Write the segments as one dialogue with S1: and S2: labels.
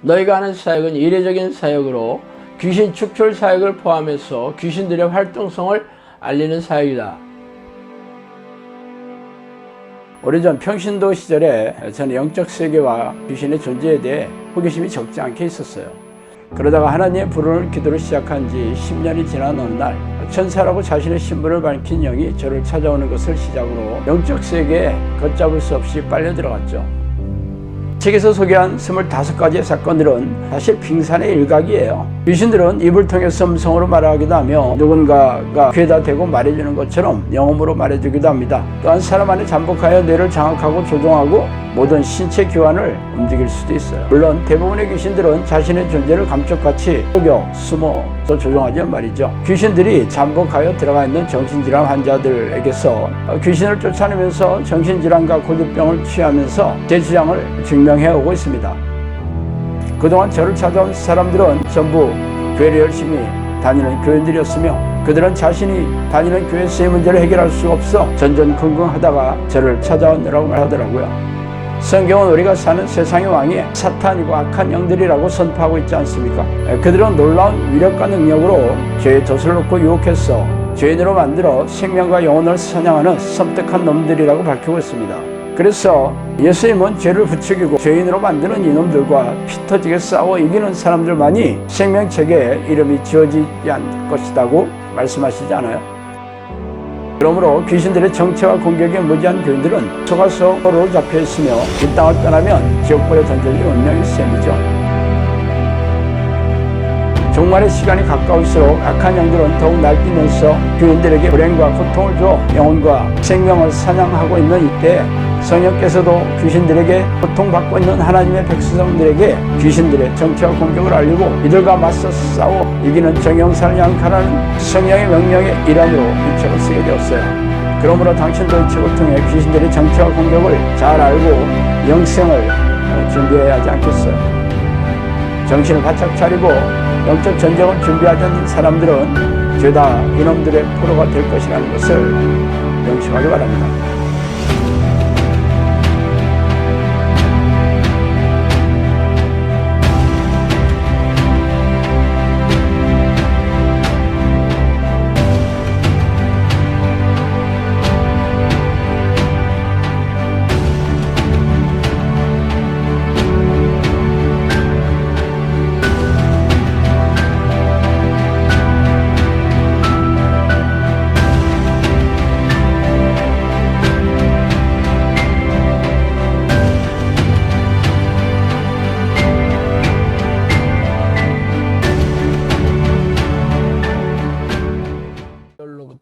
S1: 너희가 하는 사역은 이례적인 사역으로 귀신 축출 사역을 포함해서 귀신들의 활동성을 알리는 사역이다. 오래전 평신도 시절에 저는 영적 세계와 귀신의 존재에 대해 호기심이 적지 않게 있었어요. 그러다가 하나님의 부르는 기도를 시작한 지 10년이 지난 어느 날 천사라고 자신의 신분을 밝힌 영이 저를 찾아오는 것을 시작으로 영적 세계에 걷잡을 수 없이 빨려 들어갔죠. 책에서 소개한 25가지의 사건들은 사실 빙산의 일각이에요. 귀신들은 입을 통해서 음성으로 말하기도 하며 누군가가 귀에다 대고 말해주는 것처럼 영음으로 말해주기도 합니다. 또한 사람 안에 잠복하여 뇌를 장악하고 조종하고 모든 신체 기관을 움직일 수도 있어요. 물론 대부분의 귀신들은 자신의 존재를 감쪽같이 속여 숨어서 조종하지만 말이죠. 귀신들이 잠복하여 들어가 있는 정신질환 환자들에게서 귀신을 쫓아내면서 정신질환과 고질병을 취하면서 제 주장을 증명해오고 있습니다. 그동안 저를 찾아온 사람들은 전부 교회를 열심히 다니는 교인들이었으며 그들은 자신이 다니는 교회에서의 문제를 해결할 수 없어 전전긍긍하다가 저를 찾아오느라고 말하더라고요. 성경은 우리가 사는 세상의 왕이 사탄이고 악한 영들이라고 선포하고 있지 않습니까? 그들은 놀라운 위력과 능력으로 죄의 덫을 놓고 유혹해서 죄인으로 만들어 생명과 영혼을 사냥하는 섬뜩한 놈들이라고 밝히고 있습니다. 그래서 예수님은 죄를 부추기고 죄인으로 만드는 이놈들과 피 터지게 싸워 이기는 사람들만이 생명책에 이름이 지어지지 않을 것이라고 말씀하시지 않아요? 그러므로 귀신들의 정체와 공격에 무지한 교인들은 속아서로 잡혀있으며 이 땅을 떠나면 지옥불에 던져질 운명의 셈이죠. 종말의 시간이 가까울수록 악한 영들은 더욱 날뛰면서 교인들에게 불행과 고통을 주어 영혼과 생명을 사냥하고 있는 이때 성령께서도 귀신들에게 고통받고 있는 하나님의 백성들에게 귀신들의 정체와 공격을 알리고 이들과 맞서 싸워 이기는 정형산을 향 가라는 성령의 명령의 일환으로 이 책을 쓰게 되었어요. 그러므로 당신도 이 책을 통해 귀신들의 정체와 공격을 잘 알고 영생을 준비해야 하지 않겠어요? 정신을 바짝 차리고 영적 전쟁을 준비하지 않는 사람들은 죄다 이놈들의 포로가 될 것이라는 것을 명심하기 바랍니다.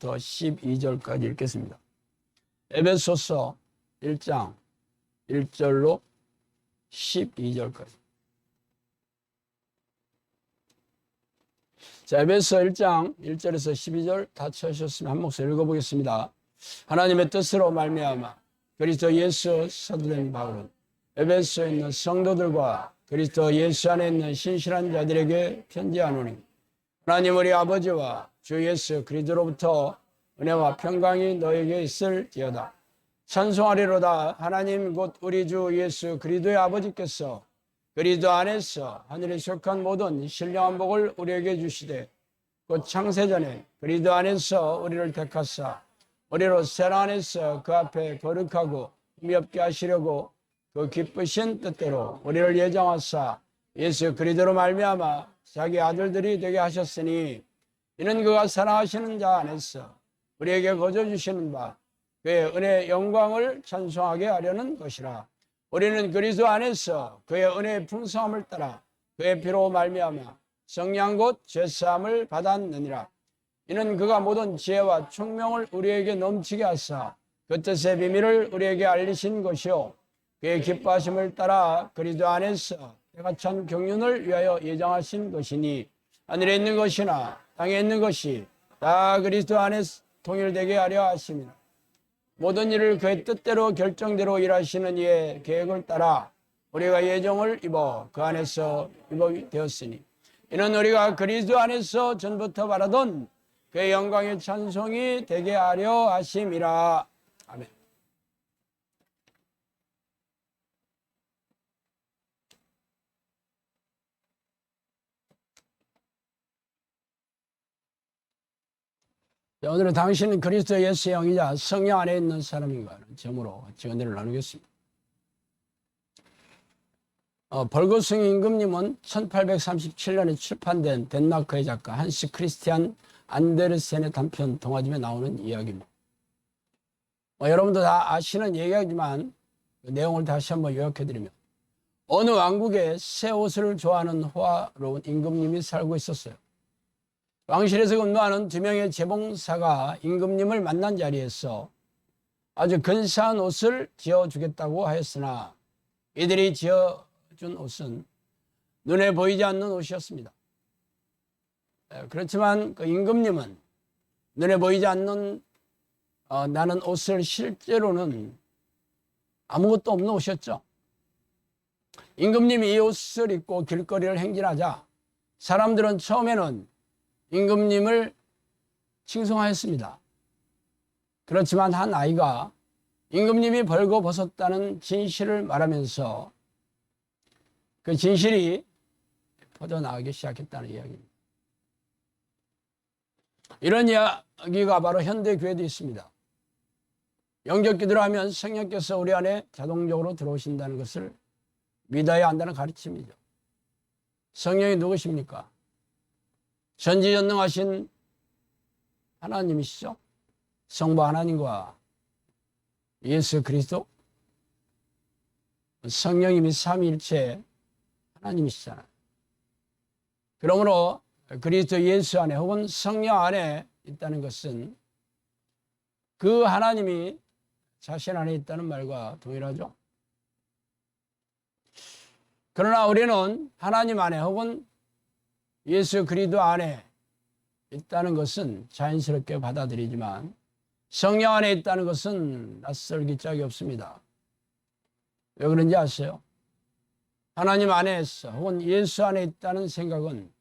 S1: 부터 12절까지 읽겠습니다. 에베소서 1장 1절로 12절까지. 자, 에베소 1장 1절에서 12절 다 찾으셨으면 한 목소리 읽어보겠습니다. 하나님의 뜻으로 말미암아 그리스도 예수 사도된 바울은 에베소에 있는 성도들과 그리스도 예수 안에 있는 신실한 자들에게 편지하노니 하나님 우리 아버지와 주 예수 그리스도로부터 은혜와 평강이 너에게 있을지어다. 찬송하리로다. 하나님 곧 우리 주 예수 그리스도의 아버지께서 그리스도 안에서 하늘에 속한 모든 신령한 복을 우리에게 주시되 곧 창세전에 그리스도 안에서 우리를 택하사 우리로 셀 안에서 그 앞에 거룩하고 흠이 없게 하시려고 그 기쁘신 뜻대로 우리를 예정하사 예수 그리스도로 말미암아 자기 아들들이 되게 하셨으니 이는 그가 사랑하시는 자 안에서 우리에게 거저 주시는 바 그의 은혜의 영광을 찬송하게 하려는 것이라. 우리는 그리스도 안에서 그의 은혜의 풍성함을 따라 그의 피로 말미암아 성량 곧 죄사함을 받았느니라. 이는 그가 모든 지혜와 총명을 우리에게 넘치게 하사 그 뜻의 비밀을 우리에게 알리신 것이요 그의 기뻐하심을 따라 그리스도 안에서 때가 찬 경륜을 위하여 예정하신 것이니 하늘에 있는 것이나 땅에 있는 것이 다 그리스도 안에서 통일되게 하려 하심이라. 모든 일을 그의 뜻대로 결정대로 일하시는 이의 계획을 따라 우리가 예정을 입어 그 안에서 입어 되었으니 이는 우리가 그리스도 안에서 전부터 바라던 그의 영광의 찬송이 되게 하려 하심이라. 아멘. 오늘은 당신은 그리스도 예수의 영이자 성령 안에 있는 사람인가 하는 점으로 같이 은혜를 나누겠습니다. 벌거숭이 임금님은 1837년에 출판된 덴마크의 작가 한스 크리스티안 안데르센의 단편 동화집에 나오는 이야기입니다. 여러분도 다 아시는 이야기지만 그 내용을 다시 한번 요약해드리면, 어느 왕국에 새 옷을 좋아하는 호화로운 임금님이 살고 있었어요. 왕실에서 근무하는 2명의 재봉사가 임금님을 만난 자리에서 아주 근사한 옷을 지어주겠다고 하였으나 이들이 지어준 옷은 눈에 보이지 않는 옷이었습니다. 그렇지만 그 임금님은 눈에 보이지 않는 나는 옷을 실제로는 아무것도 없는 옷이었죠. 임금님이 이 옷을 입고 길거리를 행진하자 사람들은 처음에는 임금님을 칭송하였습니다. 그렇지만 한 아이가 임금님이 벌거벗었다는 진실을 말하면서 그 진실이 퍼져나가기 시작했다는 이야기입니다. 이런 이야기가 바로 현대 교회도 있습니다. 영적 기도를 하면 성령께서 우리 안에 자동적으로 들어오신다는 것을 믿어야 한다는 가르침이죠. 성령이 누구십니까? 전지전능하신 하나님이시죠. 성부 하나님과 예수 그리스도, 성령님이 삼위일체 하나님이시잖아요. 그러므로 그리스도 예수 안에 혹은 성령 안에 있다는 것은 그 하나님이 자신 안에 있다는 말과 동일하죠. 그러나 우리는 하나님 안에 혹은 예수 그리스도 안에 있다는 것은 자연스럽게 받아들이지만 성령 안에 있다는 것은 낯설기 짝이 없습니다. 왜 그런지 아세요? 하나님 안에서 혹은 예수 안에 있다는 생각은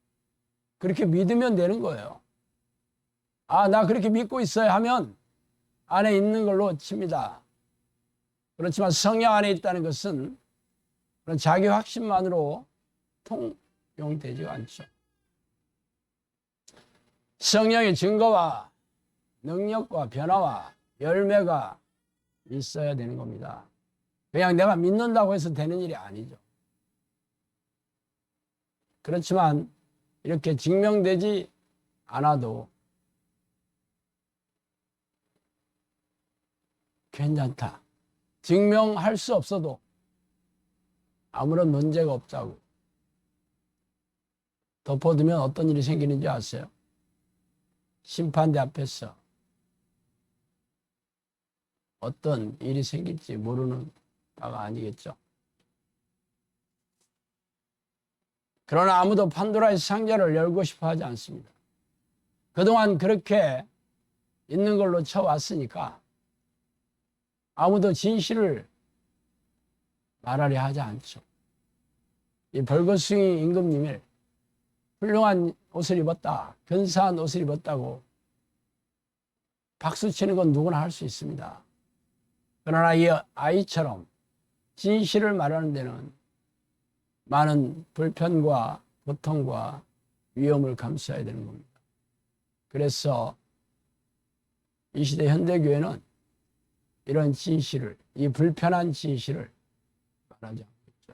S1: 그렇게 믿으면 되는 거예요. 나 그렇게 믿고 있어야 하면 안에 있는 걸로 칩니다. 그렇지만 성령 안에 있다는 것은 그런 자기 확신만으로 통용되지가 않죠. 성령의 증거와 능력과 변화와 열매가 있어야 되는 겁니다. 그냥 내가 믿는다고 해서 되는 일이 아니죠. 그렇지만 이렇게 증명되지 않아도 괜찮다. 증명할 수 없어도 아무런 문제가 없다고 덮어두면 어떤 일이 생기는지 아세요? 심판대 앞에서 어떤 일이 생길지 모르는 바가 아니겠죠. 그러나 아무도 판도라의 상자를 열고 싶어 하지 않습니다. 그동안 그렇게 있는 걸로 쳐왔으니까 아무도 진실을 말하려 하지 않죠. 이 벌거숭이 임금님이 훌륭한 옷을 입었다, 근사한 옷을 입었다고 박수치는 건 누구나 할 수 있습니다. 그러나 이 아이처럼 진실을 말하는 데는 많은 불편과 고통과 위험을 감수해야 되는 겁니다. 그래서 이 시대 현대교회는 이런 진실을, 이 불편한 진실을 말하지 않고 있죠.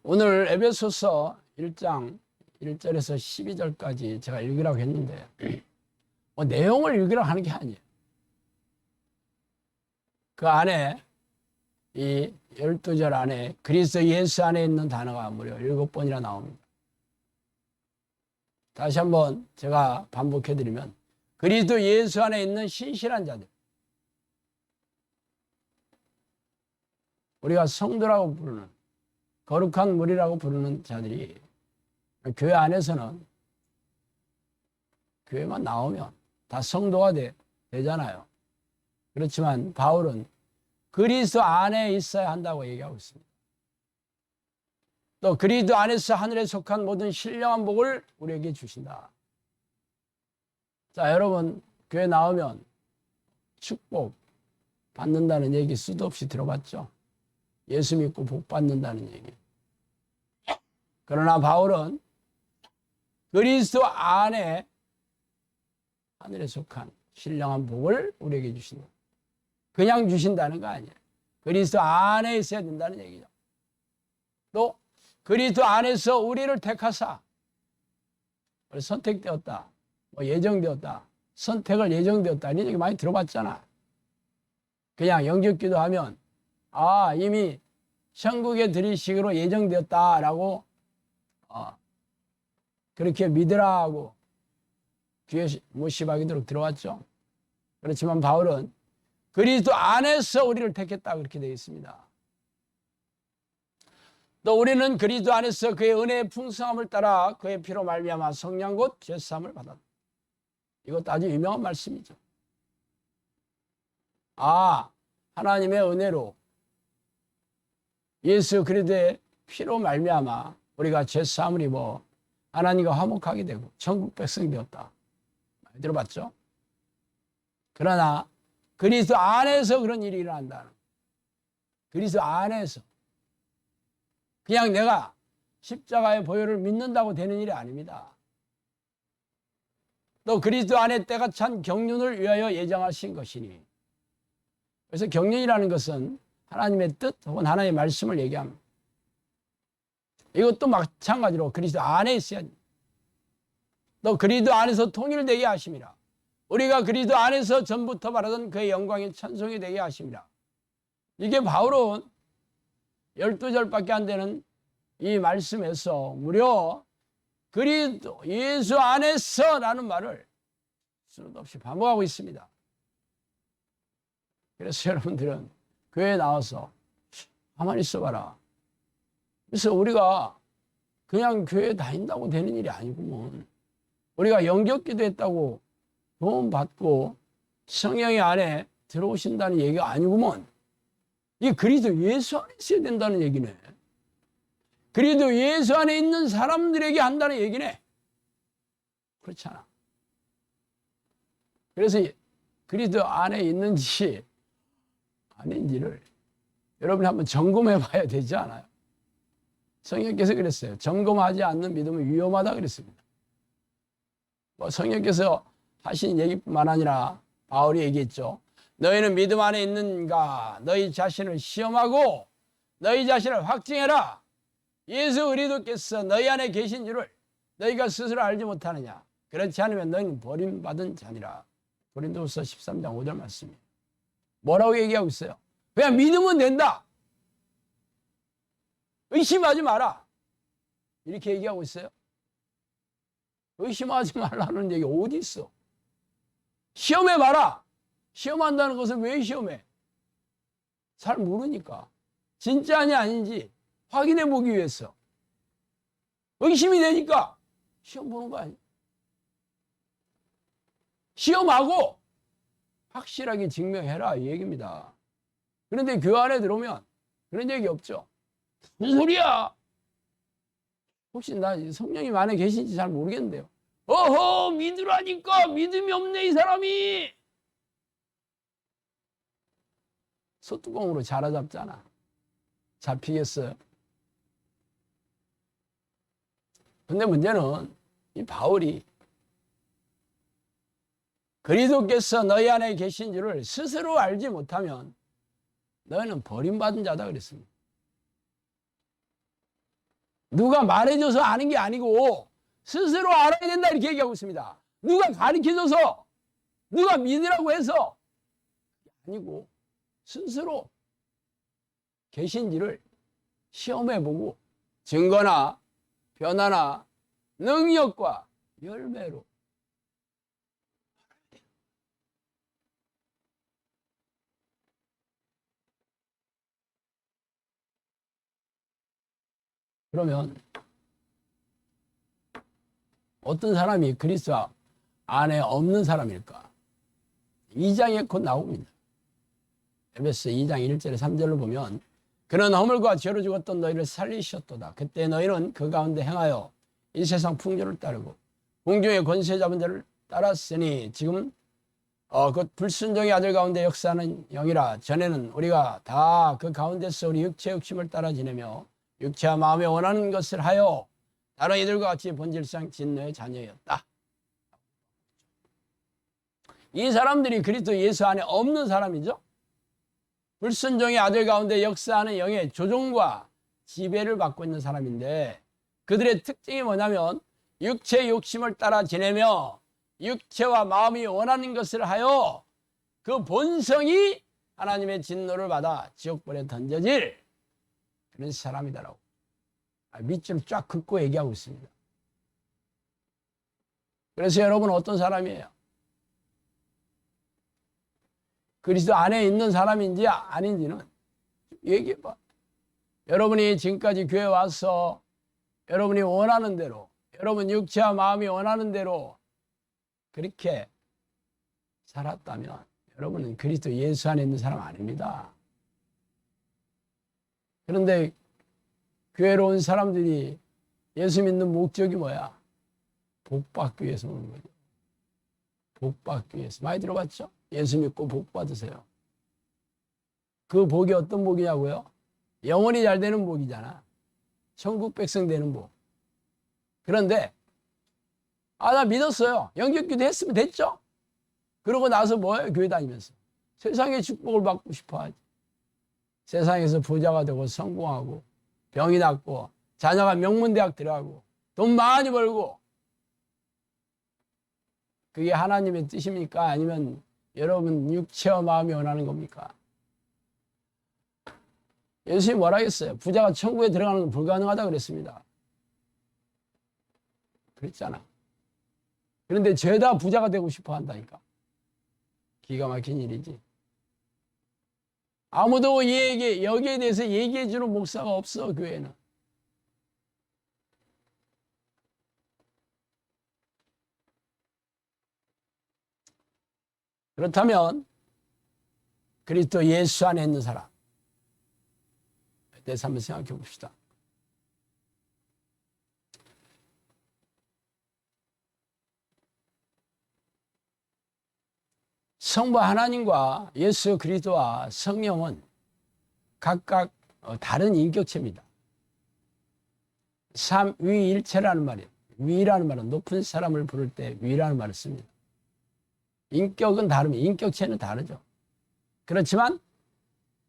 S1: 오늘 에베소서 1장 1절에서 12절까지 제가 읽으라고 했는데 내용을 읽으라고 하는 게 아니에요. 그 안에 이 12절 안에 그리스도 예수 안에 있는 단어가 무려 7번이나 나옵니다. 다시 한번 제가 반복해드리면 그리스도 예수 안에 있는 신실한 자들, 우리가 성도라고 부르는 거룩한 무리라고 부르는 자들이 교회 안에서는 교회만 나오면 다 성도가 되잖아요. 그렇지만 바울은 그리스도 안에 있어야 한다고 얘기하고 있습니다. 또 그리스도 안에서 하늘에 속한 모든 신령한 복을 우리에게 주신다. 자, 여러분 교회 나오면 축복 받는다는 얘기 수도 없이 들어봤죠. 예수 믿고 복 받는다는 얘기. 그러나 바울은 그리스도 안에 하늘에 속한 신령한 복을 우리에게 주신다. 그냥 주신다는 거 아니에요. 그리스도 안에 있어야 된다는 얘기죠. 또 그리스도 안에서 우리를 택하사 선택되었다, 예정되었다, 선택을 예정되었다 이런 얘기 많이 들어봤잖아. 그냥 영접기도 하면 이미 천국에 들이시기로 예정되었다라고 그렇게 믿으라 하고 귀에 못씹하도록 들어왔죠. 그렇지만 바울은 그리스도 안에서 우리를 택했다 그렇게 되어 있습니다. 또 우리는 그리스도 안에서 그의 은혜의 풍성함을 따라 그의 피로 말미암아 성령 곧 죄사함을 받았다. 이것도 아주 유명한 말씀이죠. 하나님의 은혜로 예수 그리스도의 피로 말미암아 우리가 죄사함을 입어 하나님과 화목하게 되고 천국 백성이 되었다. 많이 들어봤죠? 그러나 그리스도 안에서 그런 일이 일어난다는, 그리스도 안에서 그냥 내가 십자가의 보혈을 믿는다고 되는 일이 아닙니다. 또 그리스도 안에 때가 찬 경륜을 위하여 예정하신 것이니, 그래서 경륜이라는 것은 하나님의 뜻 혹은 하나님의 말씀을 얘기합니다. 이것도 마찬가지로 그리스도 안에 있어야 합니다. 또 그리스도 안에서 통일되게 하심이라. 우리가 그리스도 안에서 전부터 바라던 그의 영광의 찬송이 되게 하심이라. 이게 바울은 12절밖에 안 되는 이 말씀에서 무려 그리스도 예수 안에서 라는 말을 수도 없이 반복하고 있습니다. 그래서 여러분들은 교회에 나와서 가만히 있어봐라. 그래서 우리가 그냥 교회에 다닌다고 되는 일이 아니구먼. 우리가 영접기도 했다고 도움 받고 성령이 안에 들어오신다는 얘기가 아니구먼. 이게 그리스도 예수 안에 있어야 된다는 얘기네. 그리스도 예수 안에 있는 사람들에게 한다는 얘기네. 그렇잖아. 그래서 그리스도 안에 있는지 아닌지를 여러분이 한번 점검해 봐야 되지 않아요? 성령께서 그랬어요. 점검하지 않는 믿음은 위험하다 그랬습니다. 성령께서 하신 얘기뿐만 아니라 바울이 얘기했죠. 너희는 믿음 안에 있는가? 너희 자신을 시험하고 너희 자신을 확증해라. 예수 그리스도께서 너희 안에 계신 줄을 너희가 스스로 알지 못하느냐? 그렇지 않으면 너희는 버림받은 자니라. 고린도후서 13장 5절 말씀이에요. 뭐라고 얘기하고 있어요? 그냥 믿으면 된다. 의심하지 마라. 이렇게 얘기하고 있어요. 의심하지 말라는 얘기 어디 있어? 시험해 봐라. 시험한다는 것을 왜 시험해? 잘 모르니까. 진짜냐 아닌지 확인해 보기 위해서. 의심이 되니까 시험 보는 거 아니야? 시험하고 확실하게 증명해라 이 얘기입니다. 그런데 교회 안에 들어오면 그런 얘기 없죠. 무슨 소리야? 혹시 나 성령님 안에 계신지 잘 모르겠는데요. 어허, 믿으라니까 믿음이 없네 이 사람이. 소뚜껑으로 자라잡잖아. 잡히겠어요? 근데 문제는 이 바울이 그리스도께서 너희 안에 계신 줄을 스스로 알지 못하면 너희는 버림받은 자다 그랬습니다. 누가 말해줘서 아는 게 아니고 스스로 알아야 된다 이렇게 얘기하고 있습니다. 누가 가르쳐줘서 누가 믿으라고 해서 아니고 스스로 계신지를 시험해보고 증거나 변화나 능력과 열매로 그러면 어떤 사람이 그리스도 안에 없는 사람일까? 2장에 곧 나옵니다. 에베소 2장 1절에 3절로 보면 그는 허물과 죄로 죽었던 너희를 살리셨도다. 그때 너희는 그 가운데 행하여 이 세상 풍조를 따르고 공중의 권세 잡은 자를 따랐으니 지금 그 불순종의 아들 가운데 역사하는 영이라. 전에는 우리가 다 그 가운데서 우리 육체 욕심을 따라 지내며 육체와 마음에 원하는 것을 하여 다른 이들과 같이 본질상 진노의 자녀였다. 이 사람들이 그리스도 예수 안에 없는 사람이죠. 불순종의 아들 가운데 역사하는 영의 조종과 지배를 받고 있는 사람인데, 그들의 특징이 뭐냐면 육체의 욕심을 따라 지내며 육체와 마음이 원하는 것을 하여 그 본성이 하나님의 진노를 받아 지옥불에 던져질 그런 사람이다라고 밑줄 쫙 긋고 얘기하고 있습니다. 그래서 여러분 어떤 사람이에요? 그리스도 안에 있는 사람인지 아닌지는 얘기해봐. 여러분이 지금까지 교회 와서 여러분이 원하는 대로, 여러분 육체와 마음이 원하는 대로 그렇게 살았다면 여러분은 그리스도 예수 안에 있는 사람 아닙니다. 그런데 교회로 온 사람들이 예수 믿는 목적이 뭐야? 복 받기 위해서 오는 거죠. 복 받기 위해서. 많이 들어봤죠? 예수 믿고 복 받으세요. 그 복이 어떤 복이냐고요? 영원히 잘 되는 복이잖아. 천국 백성 되는 복. 그런데 나 믿었어요. 영접기도 했으면 됐죠? 그러고 나서 뭐예요? 교회 다니면서 세상의 축복을 받고 싶어 하지. 세상에서 부자가 되고 성공하고 병이 낫고 자녀가 명문대학 들어가고 돈 많이 벌고, 그게 하나님의 뜻입니까? 아니면 여러분 육체와 마음이 원하는 겁니까? 예수님이 뭐라 했어요? 부자가 천국에 들어가는 건 불가능하다 그랬습니다. 그랬잖아. 그런데 죄다 부자가 되고 싶어 한다니까. 기가 막힌 일이지. 아무도 여기에 대해서 얘기해 주는 목사가 없어, 교회는. 그렇다면 그리스도 예수 안에 있는 사람 대해서 한번 생각해 봅시다. 성부 하나님과 예수 그리스도와 성령은 각각 다른 인격체입니다. 삼위일체라는 말이에요. 위라는 말은 높은 사람을 부를 때 위라는 말을 씁니다. 인격은 다릅니다. 인격체는 다르죠. 그렇지만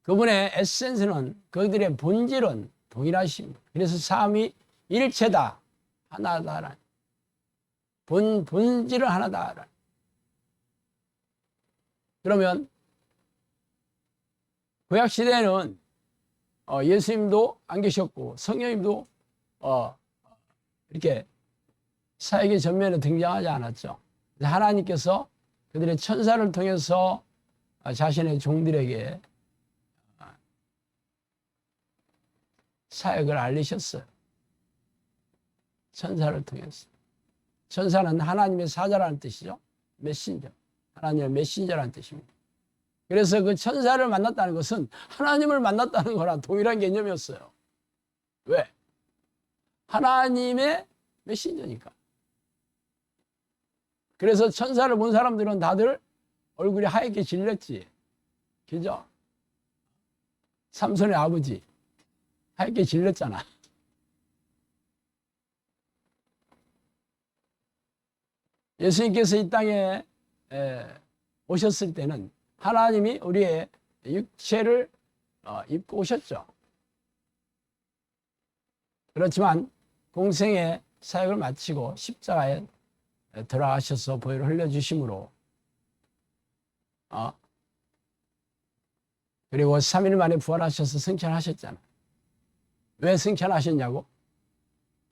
S1: 그분의 에센스는, 그들의 본질은 동일하십니다. 그래서 삼위일체다, 하나다라는, 본질은 하나다라는. 그러면 구약 시대에는 예수님도 안 계셨고 성령님도 이렇게 사역의 전면에 등장하지 않았죠. 하나님께서 그들의 천사를 통해서 자신의 종들에게 사역을 알리셨어요. 천사를 통해서. 천사는 하나님의 사자라는 뜻이죠. 메신저. 하나님의 메신저라는 뜻입니다. 그래서 그 천사를 만났다는 것은 하나님을 만났다는 거랑 동일한 개념이었어요. 왜? 하나님의 메신저니까. 그래서 천사를 본 사람들은 다들 얼굴이 하얗게 질렸지. 그죠? 삼손의 아버지 하얗게 질렸잖아. 예수님께서 이 땅에 오셨을 때는 하나님이 우리의 육체를 입고 오셨죠. 그렇지만 공생의 사역을 마치고 십자가에 들어가셔서 보혈을 흘려주심으로 그리고 3일 만에 부활하셔서 승천하셨잖아. 왜 승천하셨냐고?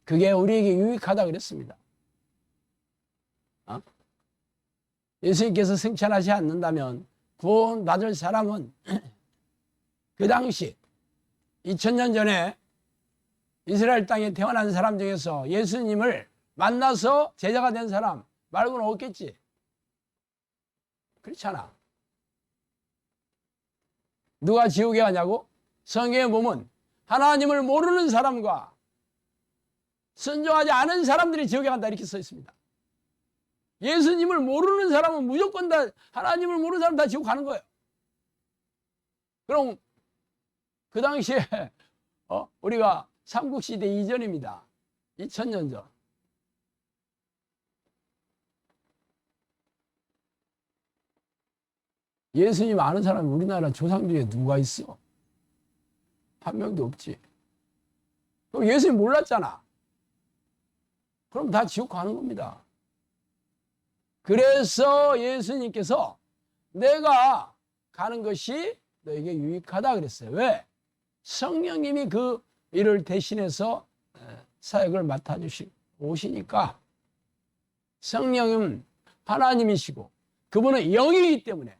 S1: 그게 우리에게 유익하다 그랬습니다. 예수님께서 승천하지 않는다면 구원받을 사람은 그 당시 2000년 전에 이스라엘 땅에 태어난 사람 중에서 예수님을 만나서 제자가 된 사람 말고는 없겠지. 그렇잖아. 누가 지옥에 가냐고? 성경에 보면 하나님을 모르는 사람과 순종하지 않은 사람들이 지옥에 간다 이렇게 써 있습니다. 예수님을 모르는 사람은 무조건 다, 하나님을 모르는 사람 다 지옥 가는 거예요. 그럼 그 당시에 우리가 삼국시대 이전입니다. 2000년 전. 예수님 아는 사람이 우리나라 조상 중에 누가 있어? 한 명도 없지. 그럼 예수님 몰랐잖아. 그럼 다 지옥 가는 겁니다. 그래서 예수님께서 내가 가는 것이 너에게 유익하다 그랬어요. 왜? 성령님이 그 일을 대신해서 사역을 맡아주시니까. 성령은 하나님이시고 그분은 영이기 때문에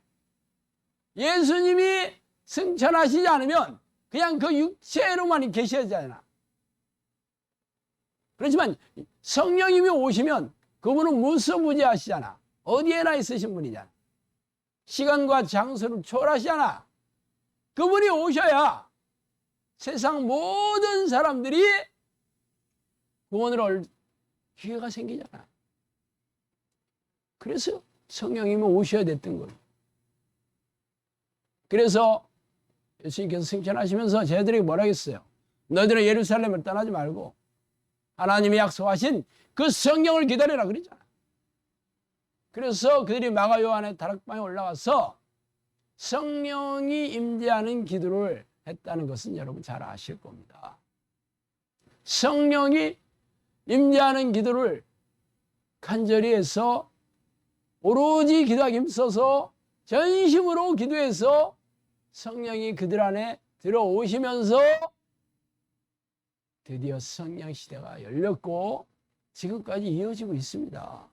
S1: 예수님이 승천하시지 않으면 그냥 그 육체로만 계셔야 되잖아. 그렇지만 성령님이 오시면 그분은 무소부지하시잖아. 어디에나 있으신 분이잖아. 시간과 장소를 초월하시잖아. 그분이 오셔야 세상 모든 사람들이 구원을 얻을 기회가 생기잖아. 그래서 성령님이 오셔야 됐던 거예요. 그래서 예수님께서 승천하시면서 저희들에게 뭐라 했어요? 너희들은 예루살렘을 떠나지 말고 하나님이 약속하신 그 성령을 기다리라 그러잖아. 그래서 그들이 마가 요한의 다락방에 올라가서 성령이 임재하는 기도를 했다는 것은 여러분 잘 아실 겁니다. 성령이 임재하는 기도를 간절히 해서 오로지 기도하기 힘써서 전심으로 기도해서 성령이 그들 안에 들어오시면서 드디어 성령 시대가 열렸고 지금까지 이어지고 있습니다.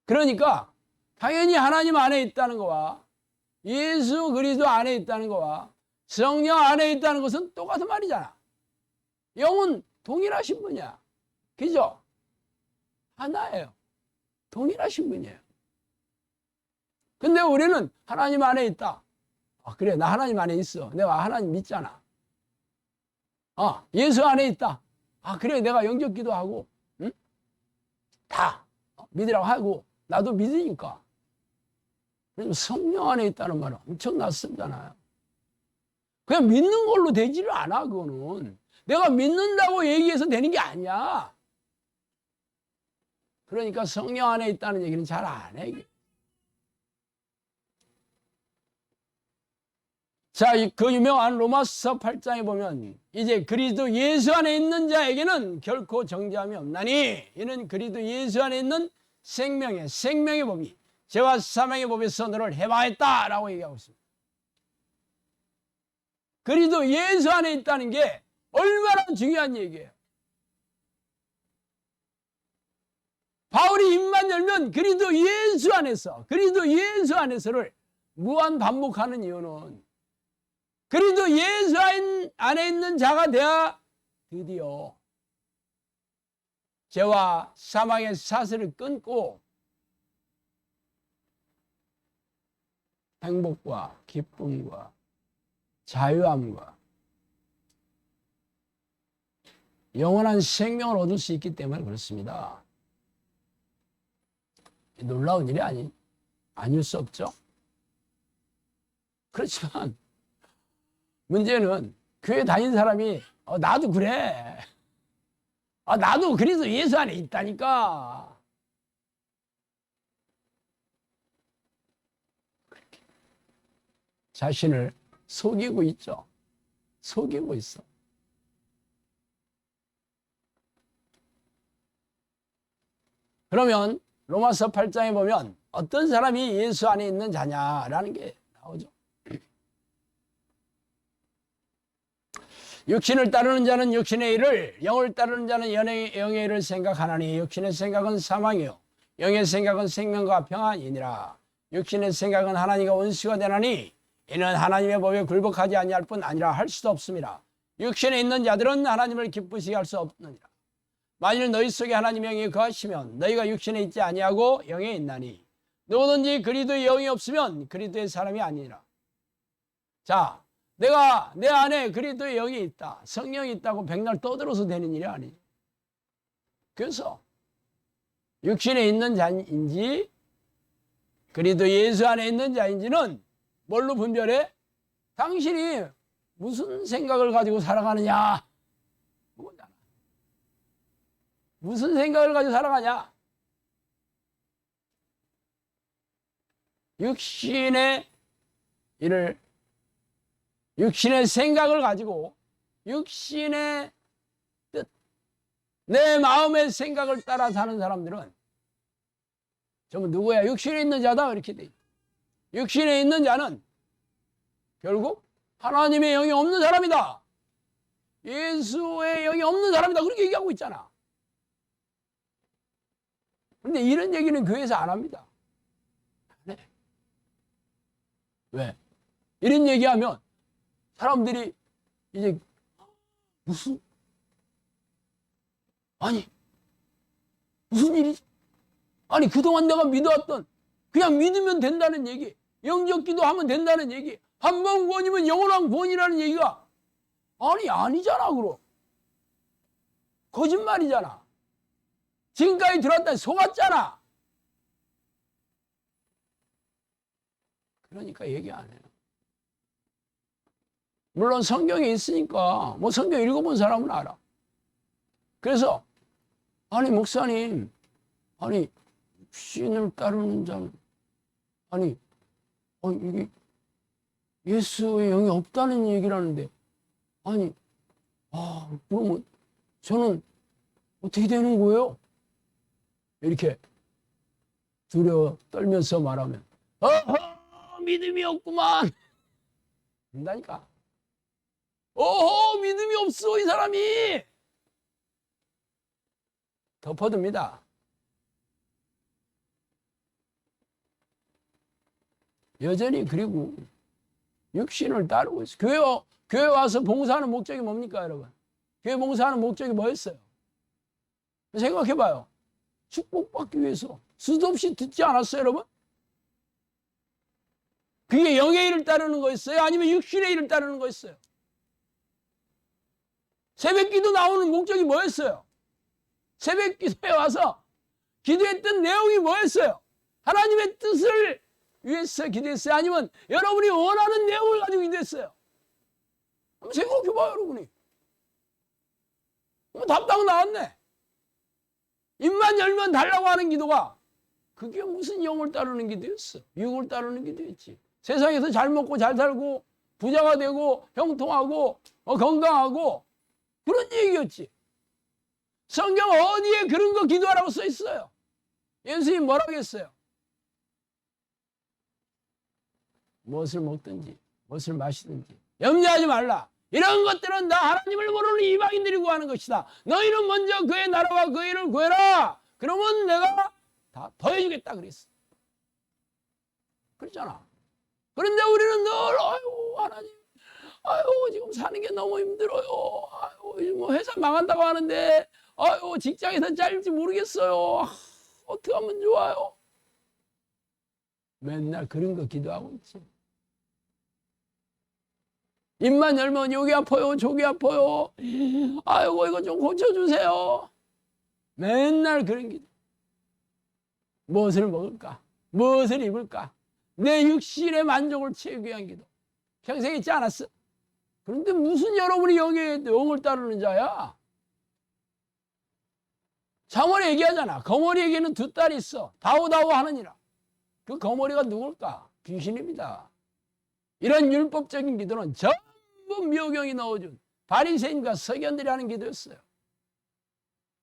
S1: 그러니까 당연히 하나님 안에 있다는 거와 예수 그리스도 안에 있다는 거와 성령 안에 있다는 것은 똑같은 말이잖아. 영은 동일하신 분이야. 그죠? 하나예요. 동일하신 분이에요. 근데 우리는 하나님 안에 있다. 그래, 나 하나님 안에 있어. 내가 하나님 믿잖아. 예수 안에 있다. 그래, 내가 영접 기도하고, 응? 다 믿으라고 하고, 나도 믿으니까. 성령 안에 있다는 말은 엄청 낯설잖아요. 그냥 믿는 걸로 되지를 않아, 그거는. 내가 믿는다고 얘기해서 되는 게 아니야. 그러니까 성령 안에 있다는 얘기는 잘 안 해. 자, 그 유명한 로마서 8장에 보면 이제 그리스도 예수 안에 있는 자에게는 결코 정죄함이 없나니 이는 그리스도 예수 안에 있는 생명의 법이 죄와 사망의 법에서 너를 해방했다라고 얘기하고 있습니다. 그리스도 예수 안에 있다는 게 얼마나 중요한 얘기예요. 바울이 입만 열면 그리스도 예수 안에서를 무한 반복하는 이유는 그리스도 예수 안에 있는 자가 되어 드디어 죄와 사망의 사슬을 끊고 행복과 기쁨과 자유함과 영원한 생명을 얻을 수 있기 때문에 그렇습니다. 놀라운 일이 아닐 수 없죠. 그렇지만 문제는 교회 다니는 사람이 나도 그래. 나도 그래서 예수 안에 있다니까. 그렇게 자신을 속이고 있죠. 속이고 있어. 그러면 로마서 8장에 보면 어떤 사람이 예수 안에 있는 자냐라는 게 나오죠. 육신을 따르는 자는 육신의 일을, 영을 따르는 자는 영의 일을 생각하나니 육신의 생각은 사망이요 영의 생각은 생명과 평안이니라. 육신의 생각은 하나님과 원수가 되나니 이는 하나님의 법에 굴복하지 아니할 뿐 아니라 할 수도 없습니다. 육신에 있는 자들은 하나님을 기쁘시게 할 수 없느니라. 만일 너희 속에 하나님의 영이 거하시면 너희가 육신에 있지 아니하고 영에 있나니 누구든지 그리스도의 영이 없으면 그리스도의 사람이 아니니라. 자, 내가 내 안에 그리스도의 영이 있다, 성령이 있다고 백날 떠들어서 되는 일이 아니죠. 그래서 육신에 있는 자인지 그리스도 예수 안에 있는 자인지는 뭘로 분별해? 당신이 무슨 생각을 가지고 살아가느냐. 그거잖아. 무슨 생각을 가지고 살아가냐? 육신의 생각을 가지고 육신의 뜻, 내 마음의 생각을 따라 사는 사람들은 전부 누구야? 육신에 있는 자다. 이렇게 돼 있다. 육신에 있는 자는 결국 하나님의 영이 없는 사람이다. 예수의 영이 없는 사람이다. 그렇게 얘기하고 있잖아. 그런데 이런 얘기는 교회에서 안 합니다. 네. 왜? 이런 얘기하면 사람들이 이제 무슨 일이지? 아니 그동안 내가 믿어왔던 그냥 믿으면 된다는 얘기, 영적 기도하면 된다는 얘기, 한 번 구원이면 영원한 구원이라는 얘기가 아니잖아. 그럼 거짓말이잖아. 지금까지 들었다 속았잖아. 그러니까 얘기 안 해요. 물론 성경에 있으니까 뭐 성경 읽어본 사람은 알아. 그래서 목사님 신을 따르는 자는 이게 예수의 영이 없다는 얘기를 하는데 그러면 저는 어떻게 되는 거예요? 이렇게 두려워 떨면서 말하면 믿음이 없구만 한다니까. 믿음이 없어 이 사람이. 덮어둡니다. 여전히 그리고 육신을 따르고 있어요. 교회 와서 봉사하는 목적이 뭡니까 여러분? 교회 봉사하는 목적이 뭐였어요? 생각해봐요. 축복받기 위해서 수도 없이 듣지 않았어요 여러분? 그게 영의 일을 따르는 거였어요? 아니면 육신의 일을 따르는 거였어요? 새벽기도 나오는 목적이 뭐였어요? 새벽기도에 와서 기도했던 내용이 뭐였어요? 하나님의 뜻을 위해서 기도했어요? 아니면 여러분이 원하는 내용을 가지고 기도했어요? 한번 생각해봐요 여러분이. 답답 나왔네. 입만 열면 달라고 하는 기도가 그게 무슨 영을 따르는 기도였어? 육을 따르는 기도였지. 세상에서 잘 먹고 잘 살고 부자가 되고 형통하고 건강하고 그런 얘기였지. 성경 어디에 그런 거 기도하라고 써 있어요? 예수님 뭐라고 했어요? 무엇을 먹든지 무엇을 마시든지 염려하지 말라. 이런 것들은 나 하나님을 모르는 이방인들이 구하는 것이다. 너희는 먼저 그의 나라와 그의 일을 구해라. 그러면 내가 다 더해주겠다 그랬어. 그렇잖아. 그런데 우리는 늘 하나님 지금 사는 게 너무 힘들어요. 뭐 회사 망한다고 하는데 직장에서 잘릴지 모르겠어요. 어떻게 하면 좋아요? 맨날 그런 거 기도하고 있지. 입만 열면 여기 아파요 저기 아파요. 이거 좀 고쳐주세요. 맨날 그런 기도. 무엇을 먹을까? 무엇을 입을까? 내 육신의 만족을 채우기 위한 기도. 평생 있지 않았어? 그런데 무슨 여러분이 영을 따르는 자야? 사무엘이 얘기하잖아. 거머리에게는 두 딸이 있어. 다오다오 하느니라. 그 거머리가 누굴까? 귀신입니다. 이런 율법적인 기도는 전부 묘경이 넣어준 바리새인과 서기관들이 하는 기도였어요.